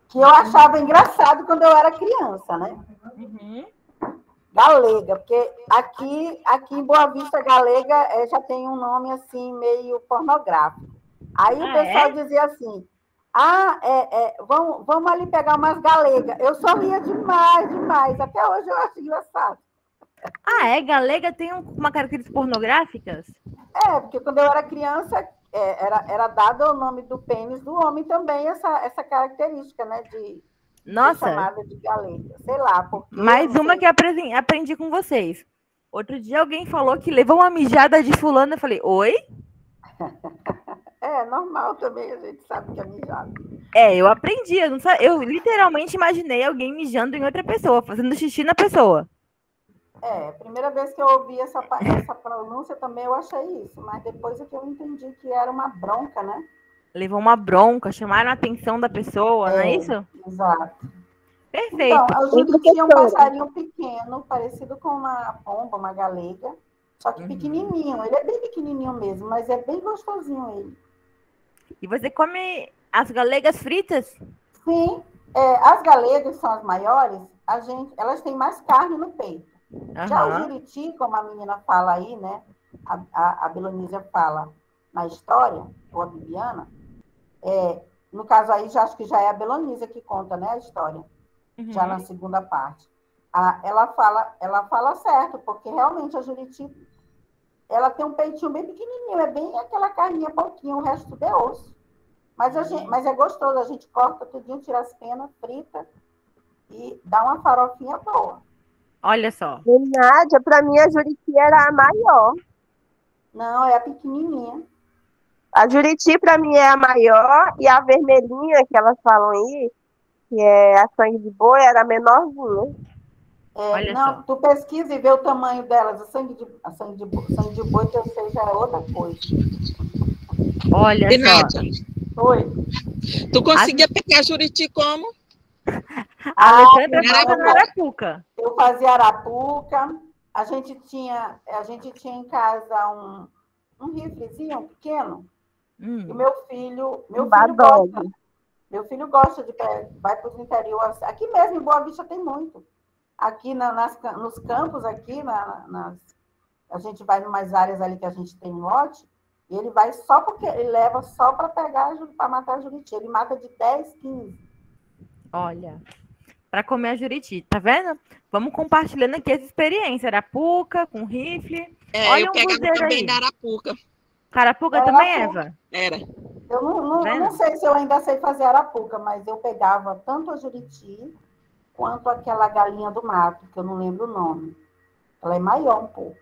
Que eu achava engraçado quando eu era criança, né? Galega, porque aqui em Boa Vista, galega já tem um nome assim, meio pornográfico. Aí o pessoal dizia assim, vamos ali pegar umas galegas. Eu sorria demais. Até hoje eu acho engraçado. Galega tem uma característica pornográficas? Porque quando eu era criança, era dado o nome do pênis do homem também, essa característica, né, de Nossa. chamada de galega. Sei lá. Mais uma que eu aprendi com vocês. Outro dia alguém falou que levou uma mijada de fulano. Eu falei, oi? É normal também, a gente sabe que é mijado. Eu aprendi. Eu literalmente imaginei alguém mijando em outra pessoa, fazendo xixi na pessoa. A primeira vez que eu ouvi essa pronúncia também eu achei isso, mas depois é que eu entendi que era uma bronca, né? Levou uma bronca, chamaram a atenção da pessoa, não é isso? Exato. Perfeito. Então, o Juriti é um passarinho pequeno, parecido com uma pomba, uma galega, só que pequenininho. Ele é bem pequenininho mesmo, mas é bem gostosinho ele. E você come as galegas fritas? Sim. As galegas são as maiores, elas têm mais carne no peito. Já o Juriti, como a menina fala aí, né? A Belonísia fala na história, ou a Bibiana, no caso aí, acho que já é a Belonísia que conta, né, a história, já na segunda parte. Ela fala certo, porque realmente a Juriti, ela tem um peitinho bem pequenininho, é bem aquela carninha pouquinho, o resto tudo é osso. Mas é gostoso, a gente corta tudinho, tira as penas, frita e dá uma farofinha boa. Olha só. Nádia, para mim a Juriti era a maior. Não, é a pequenininha. A Juriti para mim é a maior e a vermelhinha que elas falam aí, que é a sangue de boi, era a menorzinha. Olha não, só. tu pesquisa e vê o tamanho delas. A sangue de boi, que eu sei, já é outra coisa. Olha E só. Nádia, Oi. tu conseguia pegar Juriti como? A Alessandra estava na Arapuca. Eu fazia arapuca. A gente tinha em casa um riflezinho pequeno. E meu filho gosta de vai para os interiores. Aqui mesmo em Boa Vista tem muito. Aqui nos campos, aqui, a gente vai em umas áreas ali que a gente tem lote, e ele vai só porque ele leva só para para matar a Juriti. Ele mata de 10, 15. Olha, para comer a Juriti, tá vendo? Vamos compartilhando aqui as experiências. Arapuca, com rifle. Olha eu pegava também da Arapuca. Arapuca também, Eva? Era. Eu não sei se eu ainda sei fazer arapuca, mas eu pegava tanto a Juriti quanto aquela galinha do mato, que eu não lembro o nome. Ela é maior um pouco.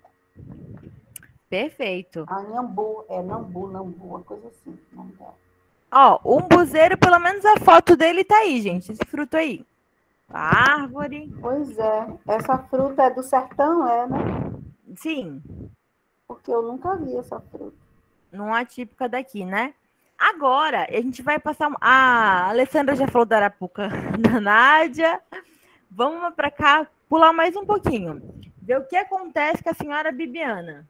Perfeito. A Nambu, uma coisa assim. Ó, o umbuzeiro, pelo menos a foto dele tá aí, gente. Esse fruto aí. A árvore. Pois é. Essa fruta é do sertão, né? Sim. Porque eu nunca vi essa fruta. Não é típica daqui, né? Agora, a gente vai passar... A Alessandra já falou da Arapuca da Nádia. Vamos para cá, pular mais um pouquinho. Ver o que acontece com a senhora Bibiana.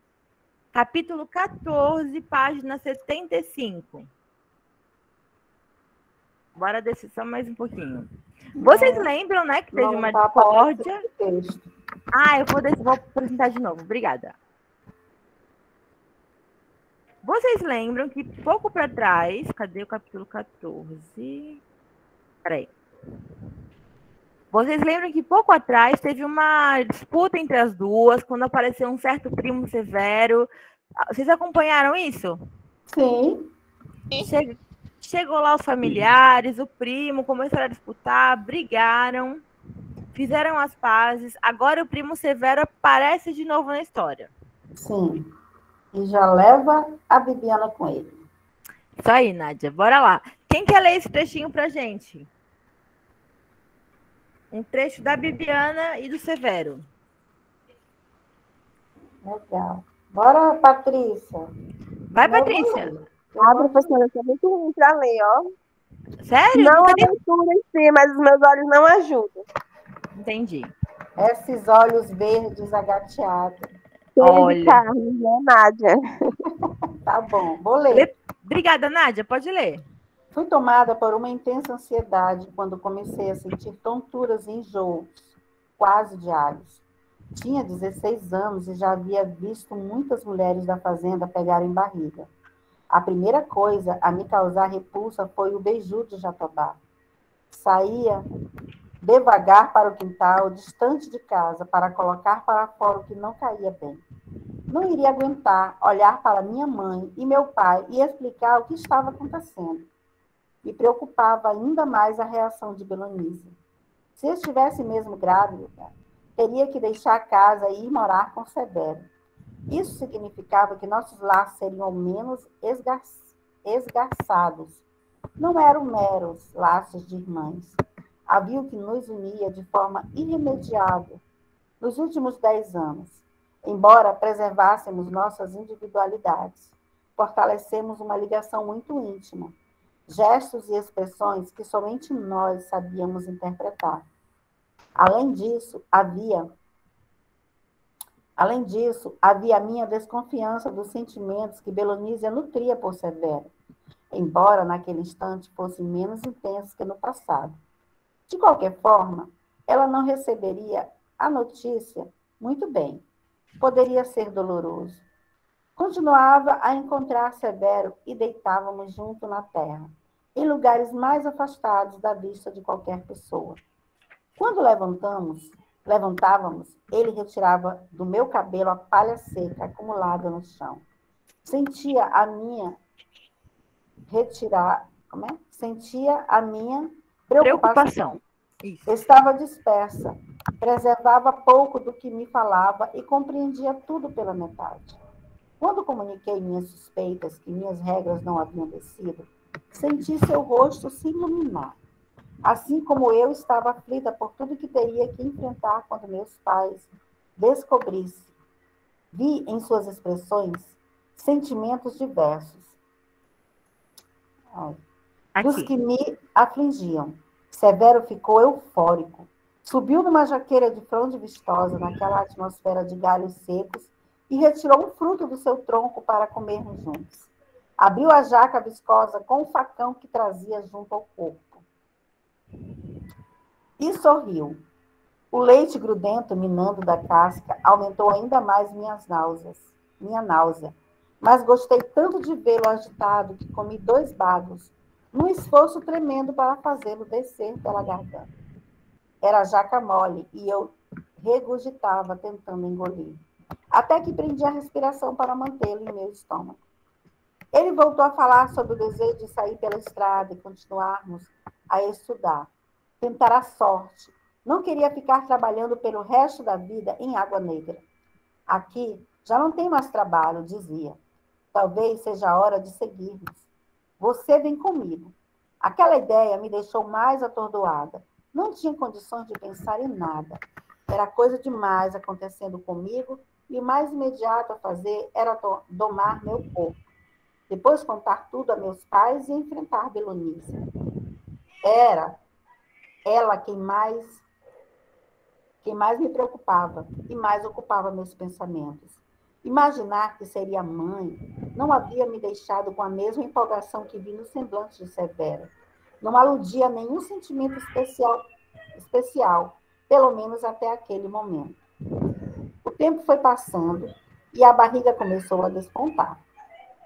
Capítulo 14, página 75. Bora descer só mais um pouquinho. Vocês lembram, né, que teve uma discórdia? Vou apresentar de novo. Obrigada. Vocês lembram que pouco para trás... Cadê o capítulo 14? Peraí. Vocês lembram que pouco atrás teve uma disputa entre as duas, quando apareceu um certo primo severo. Vocês acompanharam isso? Sim. Chegou lá os familiares, o primo, começaram a disputar, brigaram, fizeram as pazes. Agora o primo severo aparece de novo na história. Sim. E já leva a Bibiana com ele. Isso aí, Nádia. Bora lá. Quem quer ler esse trechinho pra gente? Um trecho da Bibiana e do Severo. Legal. Bora, Patrícia. Vai, Patrícia. Professora, eu sou muito ruim para ler, ó. Sério? Não a leitura em si, mas os meus olhos não ajudam. Entendi. Esses olhos verdes agateados. Olha. Carne, né, Nádia? Tá bom, vou ler. Obrigada, Nádia. Pode ler. Fui tomada por uma intensa ansiedade quando comecei a sentir tonturas e enjoos, quase diários. Tinha 16 anos e já havia visto muitas mulheres da fazenda pegarem barriga. A primeira coisa a me causar repulsa foi o beiju de Jatobá. Saía devagar para o quintal, distante de casa, para colocar para fora o que não caía bem. Não iria aguentar olhar para minha mãe e meu pai e explicar o que estava acontecendo. Me preocupava ainda mais a reação de Belonísia. Se estivesse mesmo grávida, teria que deixar a casa e ir morar com Severo. Isso significava que nossos laços seriam menos esgarçados. Não eram meros laços de irmãs. Havia o que nos unia de forma irremediável nos últimos 10 anos. Embora preservássemos nossas individualidades, fortalecemos uma ligação muito íntima, gestos e expressões que somente nós sabíamos interpretar. Além disso, havia a minha desconfiança dos sentimentos que Belonísia nutria por Severo, embora naquele instante fossem menos intensos que no passado. De qualquer forma, ela não receberia a notícia muito bem. Poderia ser doloroso. Continuava a encontrar Severo e deitávamos junto na terra, em lugares mais afastados da vista de qualquer pessoa. Quando levantávamos, ele retirava do meu cabelo a palha seca acumulada no chão. Sentia a minha preocupação. Isso. Estava dispersa, preservava pouco do que me falava e compreendia tudo pela metade. Quando comuniquei minhas suspeitas que minhas regras não haviam descido, senti seu rosto se iluminar. Assim como eu estava aflita por tudo que teria que enfrentar quando meus pais descobrissem. Vi em suas expressões sentimentos diversos, dos que me afligiam. Severo ficou eufórico. Subiu numa jaqueira de fronde vistosa, naquela atmosfera de galhos secos, e retirou um fruto do seu tronco para comermos juntos. Abriu a jaca viscosa com o facão que trazia junto ao corpo. E sorriu. O leite grudento minando da casca aumentou ainda mais minha náusea. Mas gostei tanto de vê-lo agitado que comi 2 bagos, num esforço tremendo para fazê-lo descer pela garganta. Era jaca mole e eu regurgitava tentando engolir, até que prendi a respiração para mantê-lo em meu estômago. Ele voltou a falar sobre o desejo de sair pela estrada e continuarmos a estudar, tentar a sorte. Não queria ficar trabalhando pelo resto da vida em Água Negra. Aqui já não tem mais trabalho, dizia. Talvez seja a hora de seguirmos. Você vem comigo. Aquela ideia me deixou mais atordoada. Não tinha condições de pensar em nada. Era coisa demais acontecendo comigo e o mais imediato a fazer era domar meu corpo. Depois contar tudo a meus pais e enfrentar Belonísia. Era ela quem mais me preocupava e mais ocupava meus pensamentos. Imaginar que seria mãe não havia me deixado com a mesma empolgação que vi no semblante de Severo. Não aludia a nenhum sentimento especial, pelo menos até aquele momento. O tempo foi passando e a barriga começou a despontar.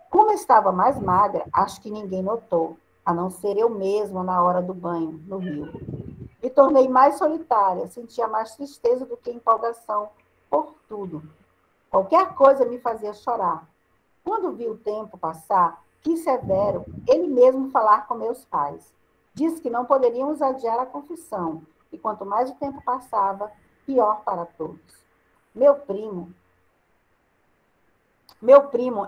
Como eu estava mais magra, acho que ninguém notou, a não ser eu mesma na hora do banho, no rio. Me tornei mais solitária, sentia mais tristeza do que empolgação por tudo. Qualquer coisa me fazia chorar. Quando vi o tempo passar, quis Severo, ele mesmo falar com meus pais. Disse que não poderíamos adiar a confissão, e quanto mais o tempo passava, pior para todos. Meu primo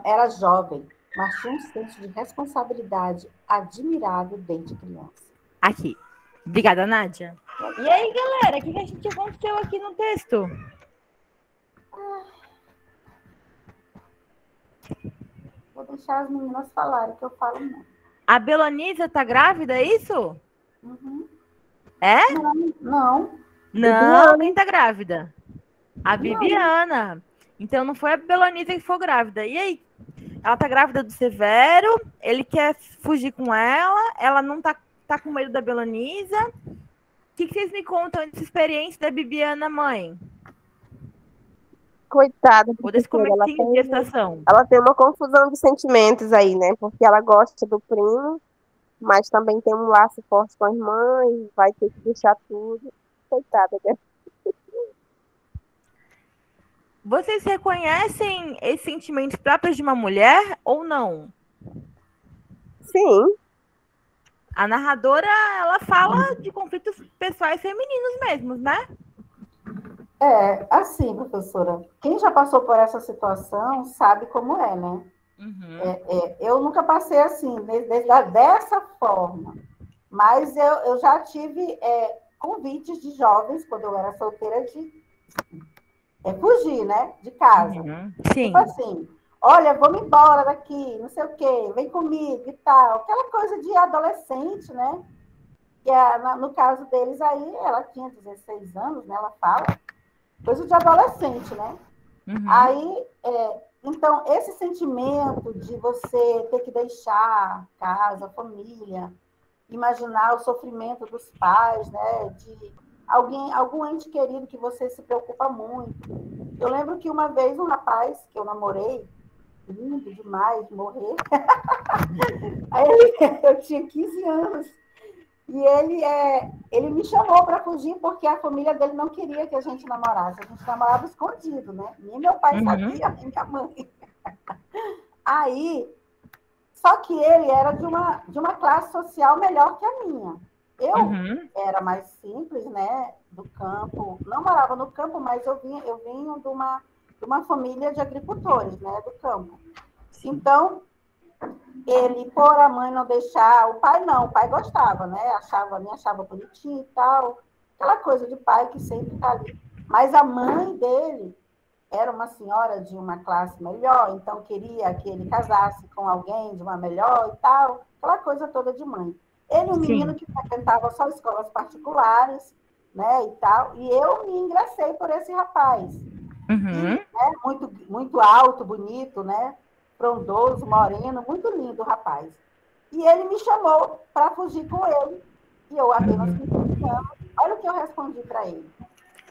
era jovem, mas tinha um senso de responsabilidade admirável desde criança. Aqui. Obrigada, Nádia. E aí, galera, o que a gente aconteceu aqui no texto? Vou deixar as meninas falarem, que eu falo não. A Belonísia tá grávida, é isso? Uhum. É? Não. Não, quem tá grávida? A Bibiana. Então não foi a Belonísia que foi grávida. E aí? Ela tá grávida do Severo, ele quer fugir com ela não tá com medo da Belonísia. O que vocês me contam dessa experiência da Bibiana, mãe? Coitada. Ou desse comecinho de gestação? Ela tem uma confusão de sentimentos aí, né? Porque ela gosta do primo, mas também tem um laço forte com a irmã e vai ter que deixar tudo. Coitada dela. Vocês reconhecem esses sentimentos próprios de uma mulher ou não? Sim. A narradora, ela fala de conflitos pessoais femininos mesmos, né? Assim, professora, quem já passou por essa situação sabe como é, né? Eu nunca passei assim, dessa forma, mas eu já tive convites de jovens, quando eu era solteira, de fugir, né, de casa. Sim. Tipo assim, olha, vamos embora daqui, não sei o quê, vem comigo e tal. Aquela coisa de adolescente, né? Que no caso deles aí, ela tinha 16 anos, né? Ela fala, coisa de adolescente, né? Aí, então, esse sentimento de você ter que deixar casa, família, imaginar o sofrimento dos pais, né? De algum ente querido que você se preocupa muito. Eu lembro que uma vez um rapaz que eu namorei, lindo demais, de morrer, aí eu tinha 15 anos, e ele me chamou para fugir porque a família dele não queria que a gente namorasse. A gente namorava escondido, né? Nem meu pai sabia, nem minha mãe. Aí, só que ele era de uma classe social melhor que a minha. Eu era mais simples, né? Do campo. Não morava no campo, mas eu vinha de uma família de agricultores, né? Do campo. Então, ele, por a mãe não deixar, o pai não, o pai gostava, né? Me achava bonitinho e tal. Aquela coisa de pai que sempre está ali. Mas a mãe dele era uma senhora de uma classe melhor, então queria que ele casasse com alguém de uma melhor e tal, aquela coisa toda de mãe. Ele, um menino que frequentava só escolas particulares, né, e tal, e eu me ingressei por esse rapaz. E, né, muito, muito alto, bonito, né, frondoso, moreno, muito lindo o rapaz. E ele me chamou para fugir com ele, e eu apenas 15 anos. Olha o que eu respondi para ele.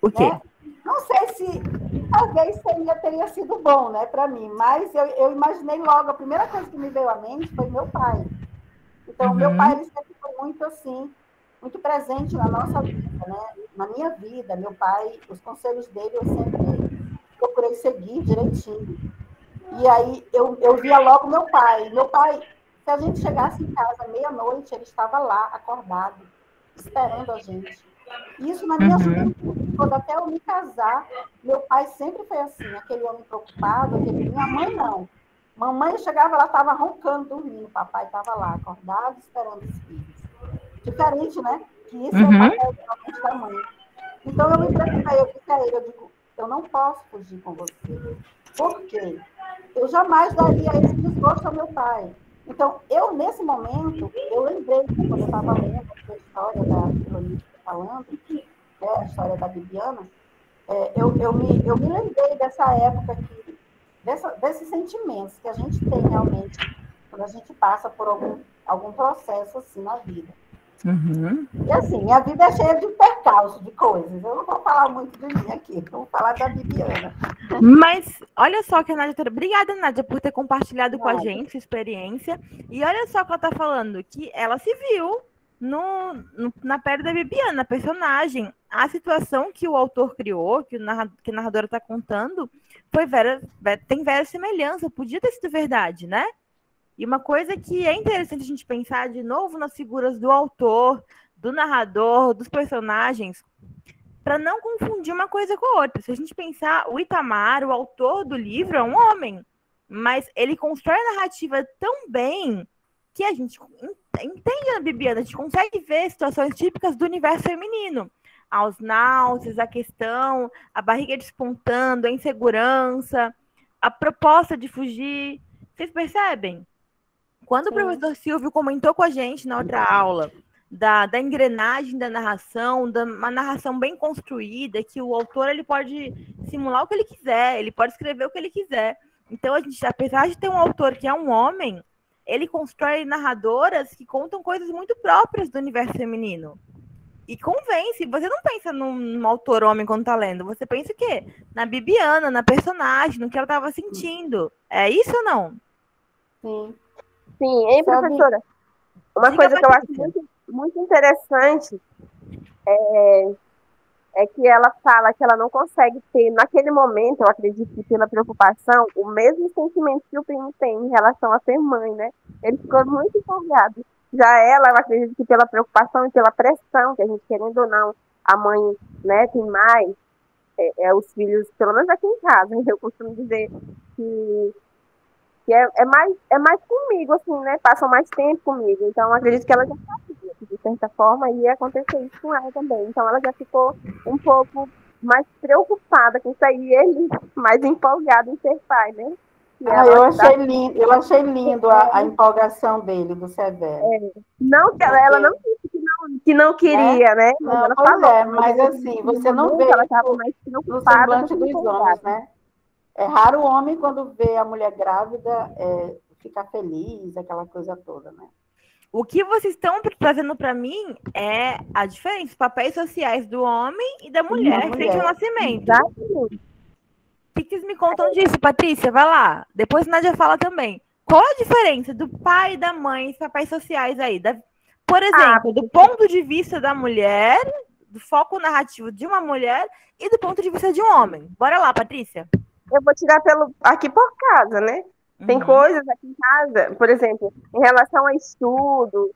O quê? Né? Não sei se talvez teria sido bom, né, para mim, mas eu imaginei logo, a primeira coisa que me veio à mente foi meu pai. Então, meu pai, ele sempre foi muito assim, muito presente na nossa vida, né? Na minha vida, meu pai, os conselhos dele eu sempre procurei seguir direitinho. E aí eu via logo meu pai. Meu pai, se a gente chegasse em casa meia-noite, ele estava lá, acordado, esperando a gente. Isso na minha juventude, quando até eu me casar, meu pai sempre foi assim, aquele homem preocupado, minha mãe não. Mamãe chegava, ela estava roncando, dormindo, papai estava lá, acordado, esperando os filhos. Diferente, né? Que isso é o papel realmente da mãe. Então eu me preocupei, eu disse a ele, eu digo, eu não posso fugir com você. Por quê? Eu jamais daria esse desgosto ao meu pai. Então, nesse momento, eu lembrei, quando eu estava lendo a história da Filonice falando, né, a história da Bibiana, eu me lembrei dessa época, desses sentimentos que a gente tem realmente, quando a gente passa por algum processo assim na vida. E assim, minha vida é cheia de percalços, de coisas. Eu não vou falar muito de mim aqui, vou falar da Bibiana. Mas olha só que a Nádia... Obrigada, Nádia, por ter compartilhado com a gente sua experiência. E olha só que ela está falando, que ela se viu na pele da Bibiana, a personagem. A situação que o autor criou, que a narradora está contando, tem vera semelhança, podia ter sido verdade, né? E uma coisa que é interessante a gente pensar de novo nas figuras do autor, do narrador, dos personagens, para não confundir uma coisa com a outra. Se a gente pensar, o Itamar, o autor do livro, é um homem, mas ele constrói a narrativa tão bem que a gente entende a Bibiana, a gente consegue ver situações típicas do universo feminino. Aos náuseas, a questão, a barriga despontando, a insegurança, a proposta de fugir. Vocês percebem? Quando o professor Silvio comentou com a gente na outra aula da engrenagem da narração, uma narração bem construída, que o autor ele pode simular o que ele quiser, ele pode escrever o que ele quiser. Então, a gente, apesar de ter um autor que é um homem, ele constrói narradoras que contam coisas muito próprias do universo feminino. E convence. Você não pensa num autor homem quando tá lendo, você pensa o quê? Na Bibiana, na personagem, no que ela estava sentindo. É isso ou não? Sim. Sim, hein, professora? Uma coisa que eu acho muito interessante é que ela fala que ela não consegue ter, naquele momento, eu acredito que pela preocupação, o mesmo sentimento que o primo tem em relação a ser mãe, né? Ele ficou muito empolgado. Já ela, eu acredito que pela preocupação e pela pressão, que a gente, querendo ou não, a mãe, né, tem mais, os filhos, pelo menos aqui em casa, eu costumo dizer que é mais comigo, assim, né? Passam mais tempo comigo. Então, acredito que ela já sabia que, de certa forma, ia acontecer isso com ela também. Então, ela já ficou um pouco mais preocupada com isso aí, e ele mais empolgado em ser pai, né? Eu achei lindo a empolgação dele, do Severo. Não, que ela não disse que não queria, né? Mas não, ela falou, mas assim, você não vê ela estava mais no preocupada semblante dos homens, né? É raro o homem, quando vê a mulher grávida, ficar feliz, aquela coisa toda, né? O que vocês estão trazendo para mim é a diferença, os papéis sociais do homem e da mulher frente ao nascimento. Exatamente. O que vocês me contam disso, Patrícia? Vai lá. Depois Nádia fala também. Qual a diferença do pai e da mãe, os papéis sociais aí? Por exemplo, do ponto de vista da mulher, do foco narrativo de uma mulher e do ponto de vista de um homem. Bora lá, Patrícia. Eu vou tirar aqui por casa, né? Tem coisas aqui em casa, por exemplo, em relação a estudo,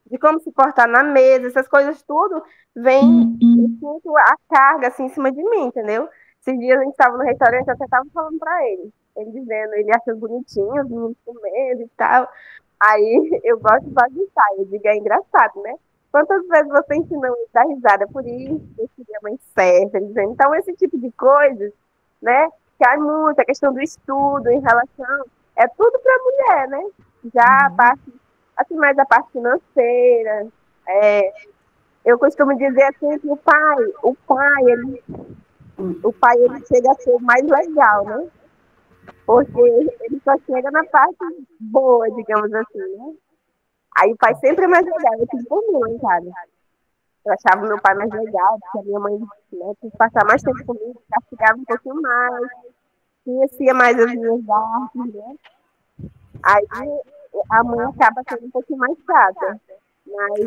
de como se portar na mesa, essas coisas tudo, vem muito a carga assim, em cima de mim, entendeu? Esses dias a gente estava no restaurante, eu até estava falando para ele dizendo, ele acha bonitinho, os meninos comendo e tal. Aí eu gosto de bagunçar, eu digo, é engraçado, né? Quantas vezes você ensinou a dar risada por isso, eu queria a mãe certa, dizendo, então esse tipo de coisas, né? Cai muito a questão do estudo em relação, é tudo para a mulher, né? Já a parte, assim, mais a parte financeira, eu costumo dizer assim que o pai ele chega a ser o mais legal, né? Porque ele só chega na parte boa, digamos assim, né? Aí o pai sempre é mais legal, eu tive por mim, hein, cara? Eu achava meu pai mais legal, porque a minha mãe, né, tinha que passar mais tempo comigo, castigava um pouquinho mais, conhecia mais as minhas artes, né? Aí a mãe acaba sendo um pouquinho mais chata, mas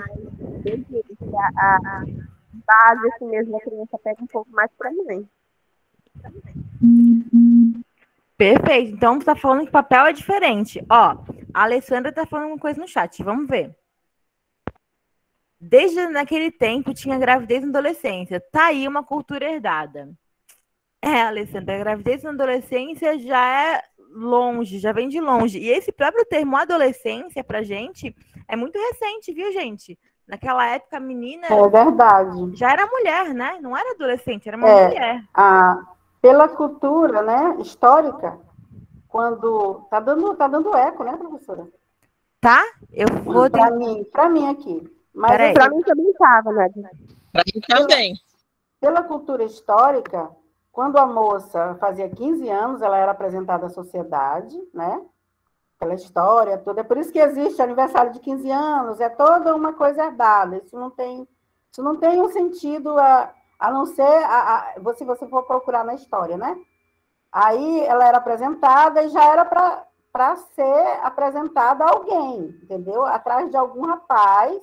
eu digo que a base assim mesmo da criança pega um pouco mais pra mãe. Perfeito. Então, você está falando que o papel é diferente. Ó, a Alessandra está falando uma coisa no chat. Vamos ver. Desde naquele tempo, tinha gravidez na adolescência. Tá aí uma cultura herdada. Alessandra, a gravidez na adolescência já é longe, já vem de longe. E esse próprio termo adolescência, pra gente, é muito recente, viu, gente? Naquela época, a menina... É verdade. Já era mulher, né? Não era adolescente, era uma mulher. Pela cultura, né, histórica, quando... Tá dando eco, né, professora? Tá? Eu vou... Para mim aqui. Mas para mim também estava, né? Para mim também. Pela cultura histórica, quando a moça fazia 15 anos, ela era apresentada à sociedade, né? Pela história toda. É por isso que existe aniversário de 15 anos, é toda uma coisa herdada. Isso não tem um sentido a não ser, se você for procurar na história, né? Aí ela era apresentada e já era para ser apresentada a alguém, entendeu? Atrás de algum rapaz.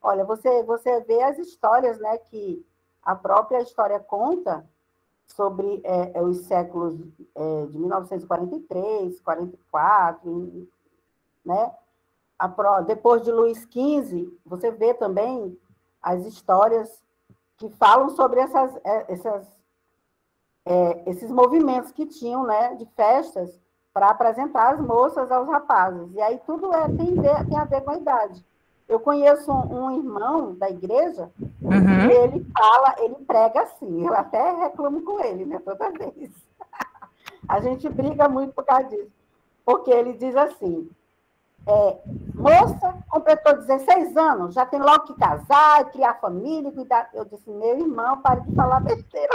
Olha, você vê as histórias, né, que a própria história conta sobre os séculos de 1943, 44, né? Depois de Luís XV, você vê também as histórias que falam sobre esses movimentos que tinham, né, de festas para apresentar as moças aos rapazes. E aí tudo tem a ver com a idade. Eu conheço um irmão da igreja, e ele prega assim, eu até reclamo com ele, né, toda vez. A gente briga muito por causa disso, porque ele diz assim, moça, completou 16 anos, já tem logo que casar, criar família, cuidar. Eu disse, meu irmão, pare de falar besteira.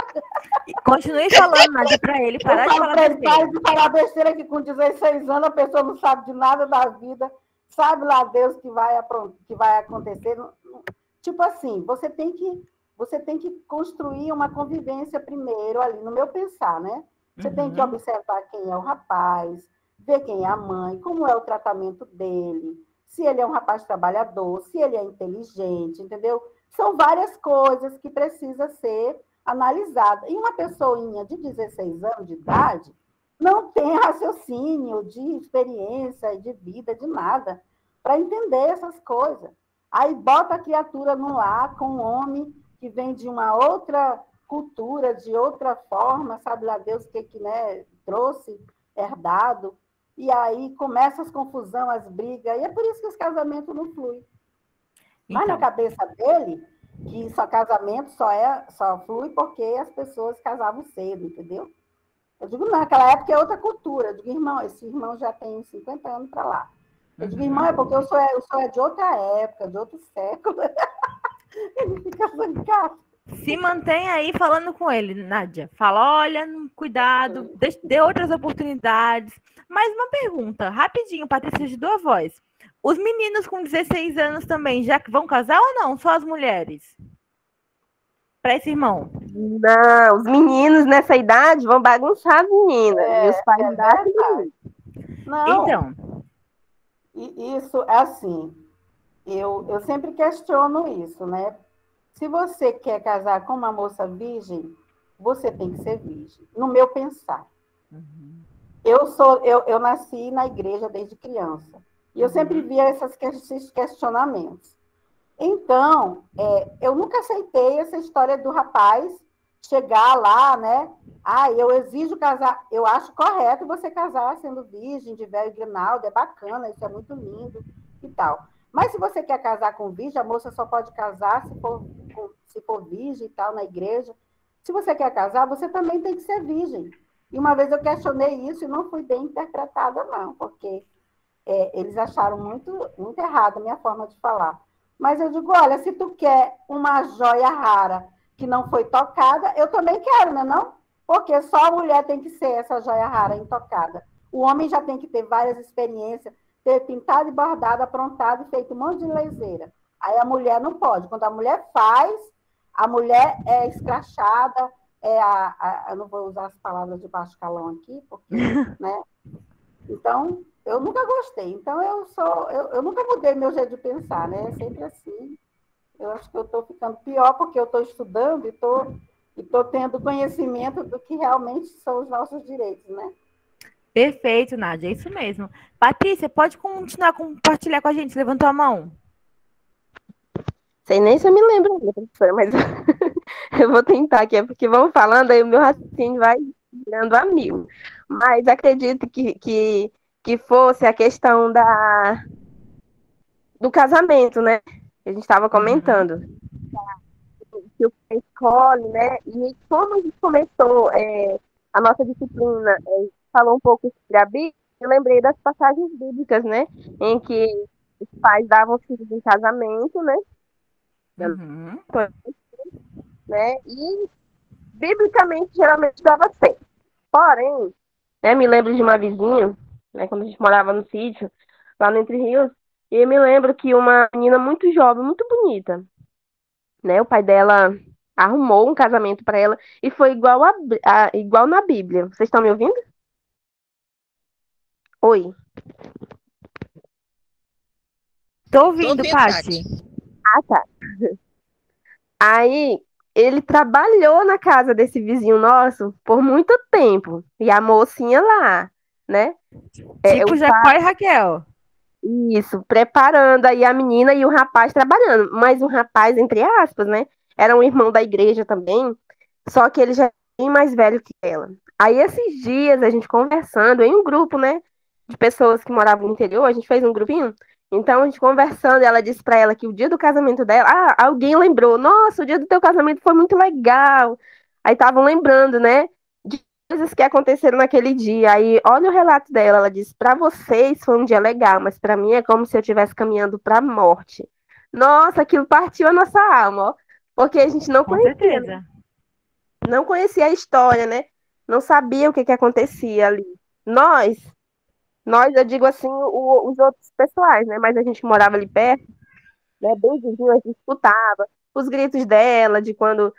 Continue falando, Nádia, para ele parar de falar besteira. Pare de falar besteira, que com 16 anos a pessoa não sabe de nada da vida, sabe lá Deus que vai acontecer. Tipo assim, você tem que construir uma convivência primeiro ali, no meu pensar, né? Você tem que observar quem é o rapaz, ver quem é a mãe, como é o tratamento dele, se ele é um rapaz trabalhador, se ele é inteligente, entendeu? São várias coisas que precisam ser analisadas. E uma pessoinha de 16 anos de idade não tem raciocínio de experiência, de vida, de nada, para entender essas coisas. Aí bota a criatura no lar com um homem que vem de uma outra cultura, de outra forma, sabe lá Deus o que né, trouxe, herdado, e aí começa as confusões, as brigas, e é por isso que os casamentos não fluem. Mas na cabeça dele, que só casamento só flui porque as pessoas casavam cedo, entendeu? Eu digo, naquela época é outra cultura. Eu digo, irmão, esse irmão já tem 50 anos para lá. Eu digo, irmão, é porque eu sou de outra época, de outro século. Ele fica zangado. Se mantém aí falando com ele, Nádia. Fala, olha, cuidado, dê outras oportunidades. Mais uma pergunta, rapidinho, Patrícia, de tua voz. Os meninos com 16 anos também já vão casar ou não? Só as mulheres? Para esse irmão? Não, os meninos nessa idade vão bagunçar as meninas. E os pais verdade. Não. Então. Isso é assim. Eu sempre questiono isso, né? Se você quer casar com uma moça virgem, você tem que ser virgem, no meu pensar. Uhum. Eu nasci na igreja desde criança. E eu sempre via esses questionamentos. Então, eu nunca aceitei essa história do rapaz chegar lá, né? Eu exijo casar. Eu acho correto você casar sendo virgem, de véu e grinalda, é bacana, isso é muito lindo e tal. Mas se você quer casar com virgem, a moça só pode casar se for virgem e tal, na igreja. Se você quer casar, você também tem que ser virgem. E uma vez eu questionei isso e não fui bem interpretada, não, porque eles acharam muito, muito errado a minha forma de falar. Mas eu digo, olha, se tu quer uma joia rara que não foi tocada, eu também quero, né, não? Porque só a mulher tem que ser essa joia rara intocada. O homem já tem que ter várias experiências, ter pintado e bordado, aprontado e feito um monte de leseira. Aí a mulher não pode. Quando a mulher faz, a mulher é escrachada, eu não vou usar as palavras de baixo calão aqui, porque, né? Então, eu nunca gostei. Então, eu nunca mudei meu jeito de pensar, né? É sempre assim. Eu acho que eu estou ficando pior porque eu estou estudando e estou tendo conhecimento do que realmente são os nossos direitos, né? Perfeito, Nádia, é isso mesmo. Patrícia, pode continuar a compartilhar com a gente? Levantou a mão. Sei nem se eu me lembro ainda, professora, mas eu vou tentar aqui, porque vão falando, aí o meu raciocínio vai virando a mil. Mas acredito que fosse a questão do casamento, né? Que a gente estava comentando. Que o pai escolhe, né? E como a gente começou a nossa disciplina, falou um pouco sobre a Bíblia, eu lembrei das passagens bíblicas, né? Em que os pais davam filhos em casamento, né? Uhum. Né? E biblicamente geralmente dava certo. Porém, né, me lembro de uma vizinha, né, quando a gente morava no sítio, lá no Entre Rios, e eu me lembro que uma menina muito jovem, muito bonita, né, o pai dela arrumou um casamento para ela e foi igual na Bíblia. Vocês estão me ouvindo? Oi. Tô ouvindo, Paty. Ah, tá. Aí ele trabalhou na casa desse vizinho nosso por muito tempo. E a mocinha lá, né? Tipo Jacó e Raquel. Isso, preparando aí a menina e o rapaz trabalhando. Mas o rapaz, entre aspas, né? Era um irmão da igreja também. Só que ele já é bem mais velho que ela. Aí esses dias a gente conversando em um grupo, né? De pessoas que moravam no interior, a gente fez um grupinho. Então, a gente conversando, ela disse pra ela que o dia do casamento dela, alguém lembrou, nossa, o dia do teu casamento foi muito legal. Aí estavam lembrando, né, de coisas que aconteceram naquele dia. Aí, olha o relato dela, ela disse, pra vocês foi um dia legal, mas pra mim é como se eu estivesse caminhando pra morte. Nossa, aquilo partiu a nossa alma, ó, porque a gente não conhecia, né? Não conhecia a história, né? Não sabia o que acontecia ali. Nós, eu digo assim, os outros pessoais, né? Mas a gente morava ali perto, né? Bem vizinho, a gente escutava os gritos dela, de quando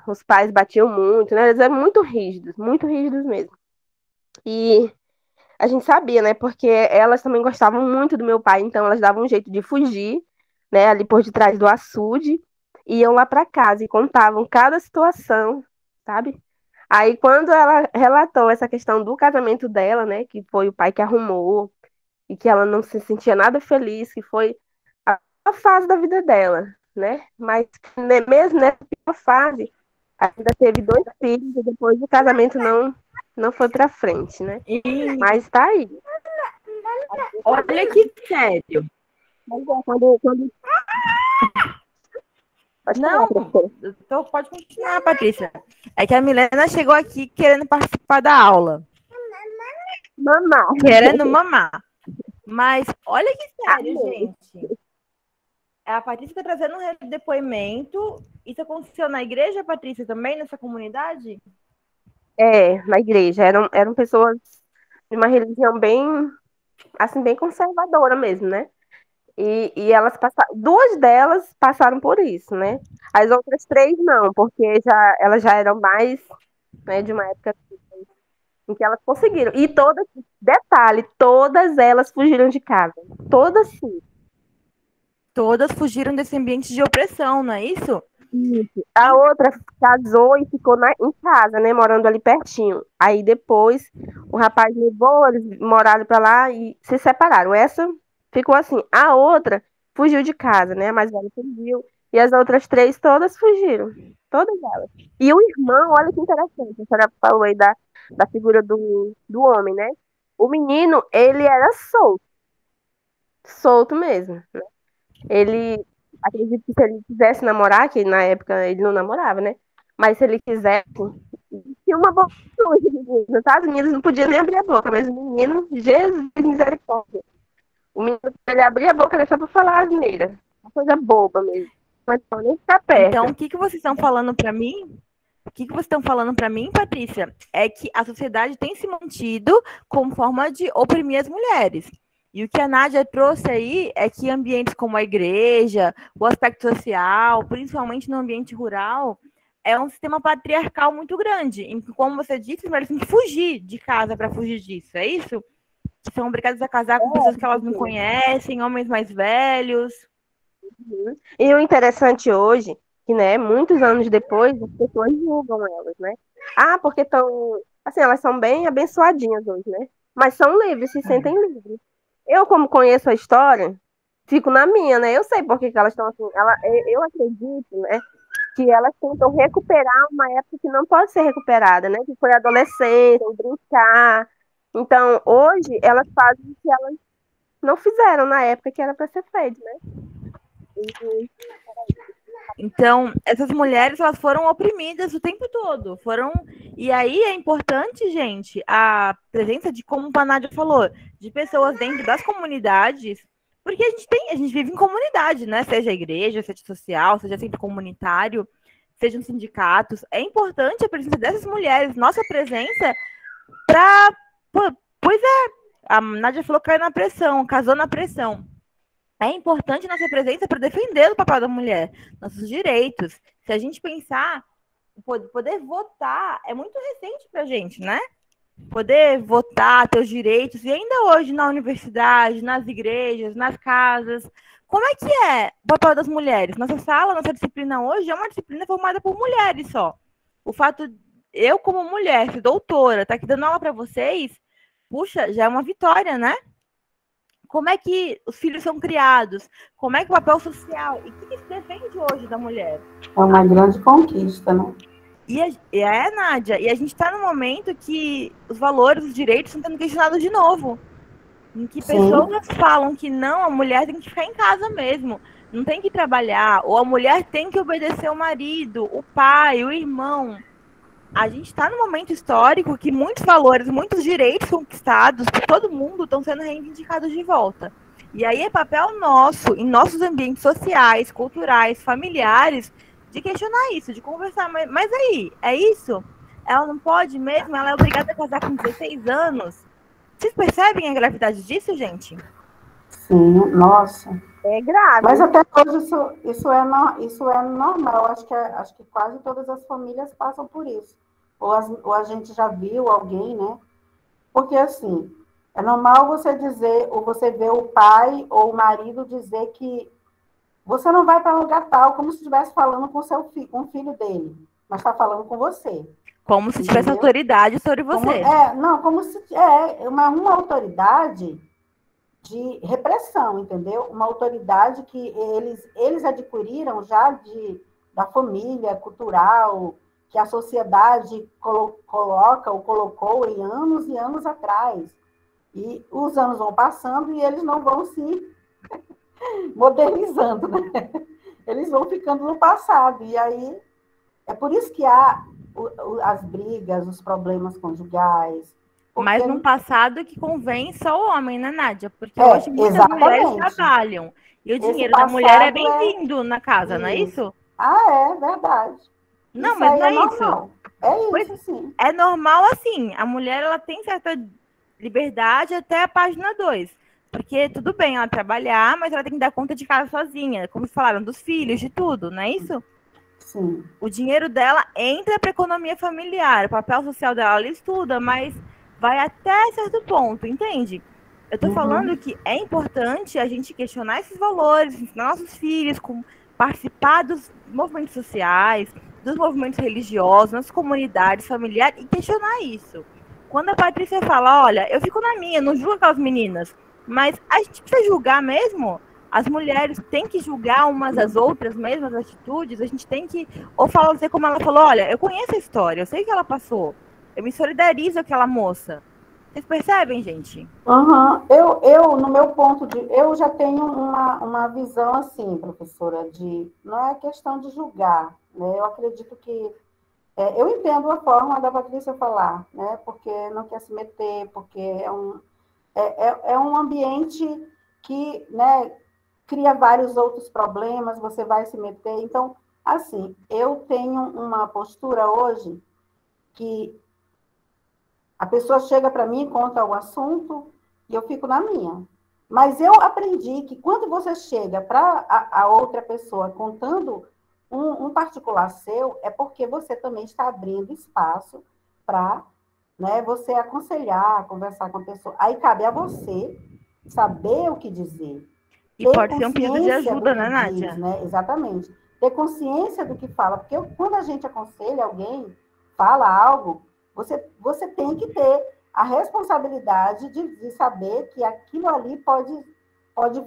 os pais batiam muito, né? Eles eram muito rígidos mesmo. E a gente sabia, né? Porque elas também gostavam muito do meu pai, então elas davam um jeito de fugir, né? Ali por detrás do açude, iam lá para casa e contavam cada situação, sabe? Aí, quando ela relatou essa questão do casamento dela, né, que foi o pai que arrumou, e que ela não se sentia nada feliz, que foi a fase da vida dela, né? Mas mesmo nessa fase, ainda teve 2 filhos e depois o casamento não foi para frente, né? E Mas tá aí. olha que sério. Mas quando... Pode Não, falar, professora. então pode continuar, Patrícia. É que a Milena chegou aqui querendo participar da aula. Mamar. Querendo mamar. Mas olha que sério, Amei. gente. A Patrícia está trazendo um depoimento. Isso aconteceu na igreja, Patrícia, também, nessa comunidade? Na igreja. Eram pessoas de uma religião bem, assim, bem conservadora mesmo, né? E elas passaram, 2 delas passaram por isso, né? As outras 3 não, porque elas já eram mais, né, de uma época em que elas conseguiram. E todas, detalhe, todas elas fugiram de casa. Todas sim. Todas fugiram desse ambiente de opressão, não é isso? Isso. A outra casou e ficou em casa, né? Morando ali pertinho. Aí depois o rapaz levou, eles moraram pra lá e se separaram. Essa ficou assim. A outra fugiu de casa, né? A mais velha fugiu. E as outras 3 todas fugiram. Todas elas. E o irmão, olha que interessante. A senhora falou aí da figura do homem, né? O menino, ele era solto. Solto mesmo, né? Ele, acredito que se ele quisesse namorar, que na época ele não namorava, né? Mas se ele quisesse, tinha uma boca nos Estados Unidos, não podia nem abrir a boca, mas o menino, Jesus misericórdia. O menino, ele abria a boca era só pra falar asneira. Uma coisa boba mesmo. Mas não nem ficar perto. Então, o que vocês estão falando para mim? O que vocês estão falando para mim, Patrícia, é que a sociedade tem se mantido como forma de oprimir as mulheres. E o que a Nádia trouxe aí é que ambientes como a igreja, o aspecto social, principalmente no ambiente rural, é um sistema patriarcal muito grande. Em que, como você disse, eles têm que fugir de casa para fugir disso, é isso? Que são obrigadas a casar com pessoas que elas não conhecem, homens mais velhos. E o interessante hoje, que, né, muitos anos depois, as pessoas julgam elas, né? Ah, porque estão, assim, elas são bem abençoadinhas hoje, né? Mas são livres, se sentem livres. Eu, como conheço a história, fico na minha, né? Eu sei por que elas estão assim. Eu acredito, né, que elas tentam recuperar uma época que não pode ser recuperada, né? Que foi a adolescência, o brincar. Então, hoje, elas fazem o que elas não fizeram na época que era para ser feito, né? Então, essas mulheres, elas foram oprimidas o tempo todo. E aí é importante, gente, a presença de, como a Nádia falou, de pessoas dentro das comunidades, porque a gente vive em comunidade, né? Seja igreja, seja social, seja centro comunitário, sejam sindicatos. É importante a presença dessas mulheres, nossa presença, pois é, a Nádia falou que caiu na pressão, casou na pressão. É importante nossa presença para defender o papel da mulher, nossos direitos. Se a gente pensar, poder votar é muito recente para a gente, né? Poder votar, ter os direitos, e ainda hoje na universidade, nas igrejas, nas casas. Como é que é o papel das mulheres? Nossa sala, nossa disciplina hoje é uma disciplina formada por mulheres só. O fato, eu como mulher, ser doutora, tá aqui dando aula para vocês, puxa, já é uma vitória, né? Como é que os filhos são criados? Como é que o papel social? E o que se defende hoje da mulher? É uma grande conquista, né? Nádia, e a gente está num momento que os valores, os direitos estão sendo questionados de novo. Em que pessoas falam que não, a mulher tem que ficar em casa mesmo, não tem que trabalhar, ou a mulher tem que obedecer o marido, o pai, o irmão. A gente está num momento histórico que muitos valores, muitos direitos conquistados por todo mundo estão sendo reivindicados de volta. E aí é papel nosso, em nossos ambientes sociais, culturais, familiares, de questionar isso, de conversar. Mas aí, é isso? Ela não pode mesmo? Ela é obrigada a casar com 16 anos? Vocês percebem a gravidade disso, gente? Sim, nossa. É grave. Mas até hoje isso é normal. Acho que quase todas as famílias passam por isso. Ou a gente já viu alguém, né? Porque, assim, é normal você dizer, ou você ver o pai ou o marido dizer que você não vai para lugar tal, como se estivesse falando com com o filho dele, mas está falando com você. Como se tivesse autoridade sobre você. Como se uma autoridade de repressão, entendeu? Uma autoridade que eles adquiriram já da família cultural, que a sociedade colocou em anos e anos atrás. E os anos vão passando e eles não vão se modernizando, né? Eles vão ficando no passado. E aí, é por isso que há as brigas, os problemas conjugais. Mas num passado que convém só o homem, né, Nádia? Porque hoje muitas mulheres trabalham. E o dinheiro da mulher é bem-vindo na casa, não é isso? Ah, é verdade. Não, isso mas não é isso. É isso, sim. É normal assim. A mulher, ela tem certa liberdade até a página 2. Porque tudo bem ela trabalhar, mas ela tem que dar conta de casa sozinha. Como falaram, dos filhos, de tudo, não é isso? Sim. O dinheiro dela entra para a economia familiar. O papel social dela, ela estuda, mas vai até certo ponto, entende? Eu tô falando que é importante a gente questionar esses valores, ensinar nossos filhos, participar dos movimentos sociais, dos movimentos religiosos, nas comunidades familiares e questionar isso. Quando a Patrícia fala, olha, eu fico na minha, não julgo aquelas meninas, mas a gente precisa julgar mesmo? As mulheres têm que julgar umas às outras mesmo, as atitudes, a gente tem que, ou falar como ela falou, olha, eu conheço a história, eu sei o que ela passou, eu me solidarizo com aquela moça. Vocês percebem, gente? Eu, no meu ponto de... Eu já tenho uma visão assim, professora, não é questão de julgar, né? Eu acredito que... eu entendo a forma da Patrícia falar, né? Porque não quer se meter, porque é um ambiente que, né, cria vários outros problemas, você vai se meter. Então, assim, eu tenho uma postura hoje que a pessoa chega para mim, conta o assunto, e eu fico na minha. Mas eu aprendi que quando você chega para a outra pessoa contando um particular seu, é porque você também está abrindo espaço para, né, você aconselhar, conversar com a pessoa. Aí cabe a você saber o que dizer. E pode ser um pedido de ajuda, né, Nádia? Né? Exatamente. Ter consciência do que fala. Porque quando a gente aconselha alguém, fala algo, você tem que ter a responsabilidade de saber que aquilo ali pode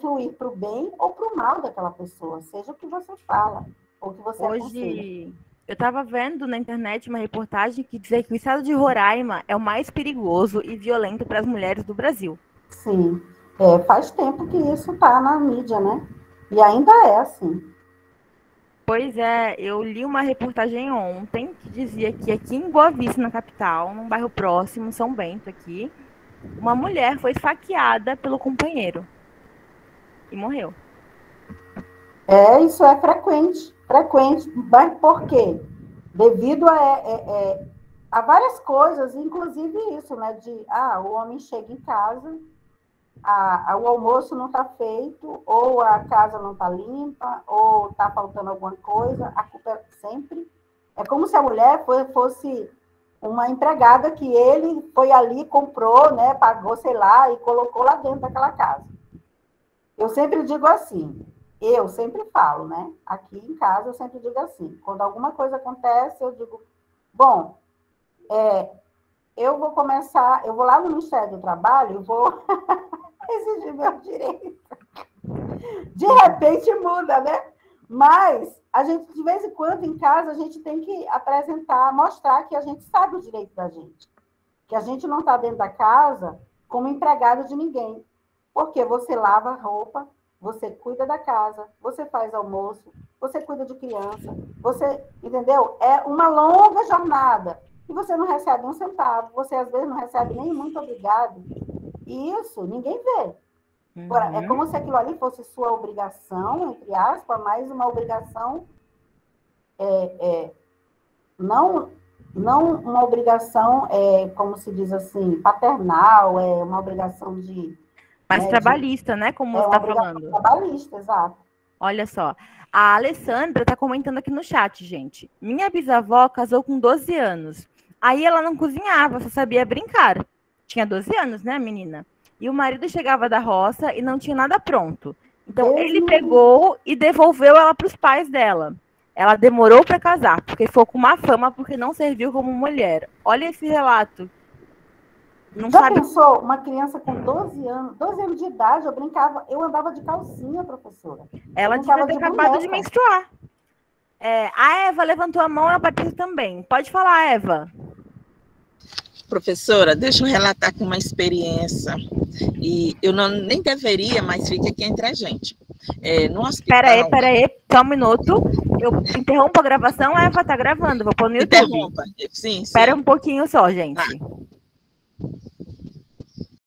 fluir para o bem ou para o mal daquela pessoa, seja o que você fala, ou o que você aconselha. Hoje, eu estava vendo na internet uma reportagem que dizia que o estado de Roraima é o mais perigoso e violento para as mulheres do Brasil. Sim, faz tempo que isso está na mídia, né? E ainda é assim. Pois é, eu li uma reportagem ontem que dizia que aqui em Boa Vista, na capital, num bairro próximo, São Bento aqui, uma mulher foi esfaqueada pelo companheiro e morreu. Isso é frequente, mas por quê? Devido a várias coisas, inclusive isso, né, o homem chega em casa, o almoço não está feito, ou a casa não está limpa, ou está faltando alguma coisa, a culpa sempre... É como se a mulher fosse uma empregada que ele foi ali, comprou, né, pagou, sei lá, e colocou lá dentro daquela casa. Eu sempre digo assim, eu sempre falo, né, aqui em casa eu sempre digo assim, quando alguma coisa acontece, eu digo, bom, eu vou lá no Ministério do Trabalho, eu vou... exigir meu direito. De repente muda, né? Mas a gente, de vez em quando, em casa, a gente tem que apresentar, mostrar que a gente sabe o direito da gente. Que a gente não está dentro da casa como empregado de ninguém. Porque você lava a roupa, você cuida da casa, você faz almoço, você cuida de criança, você, entendeu? É uma longa jornada. E você não recebe um centavo, você às vezes não recebe nem muito obrigado. Isso, ninguém vê. Agora, é como se aquilo ali fosse sua obrigação, entre aspas, mas uma obrigação, não uma obrigação, como se diz assim, paternal, é uma obrigação de... Mas trabalhista, né? Como você está falando. Trabalhista, exato. Olha só, a Alessandra está comentando aqui no chat, gente. Minha bisavó casou com 12 anos. Aí ela não cozinhava, só sabia brincar. Tinha 12 anos, né, menina? E o marido chegava da roça e não tinha nada pronto. Então, ele pegou e devolveu ela para os pais dela. Ela demorou para casar, porque ficou com má fama, porque não serviu como mulher. Olha esse relato. Não Já sabe. pensou uma criança com 12 anos de idade, eu andava de calcinha, professora. Ela Eu devia brincava ter de acabado de boneca. menstruar. A Eva levantou a mão e a Patrícia também. Pode falar, Eva. Professora, deixa eu relatar com uma experiência. E eu nem deveria, mas fica aqui entre a gente. No hospital... Peraí, só um minuto. Eu interrompo a gravação, a Eva tá gravando, vou pôr no YouTube. Interrompa. Sim. Espera um pouquinho só, gente. Tá.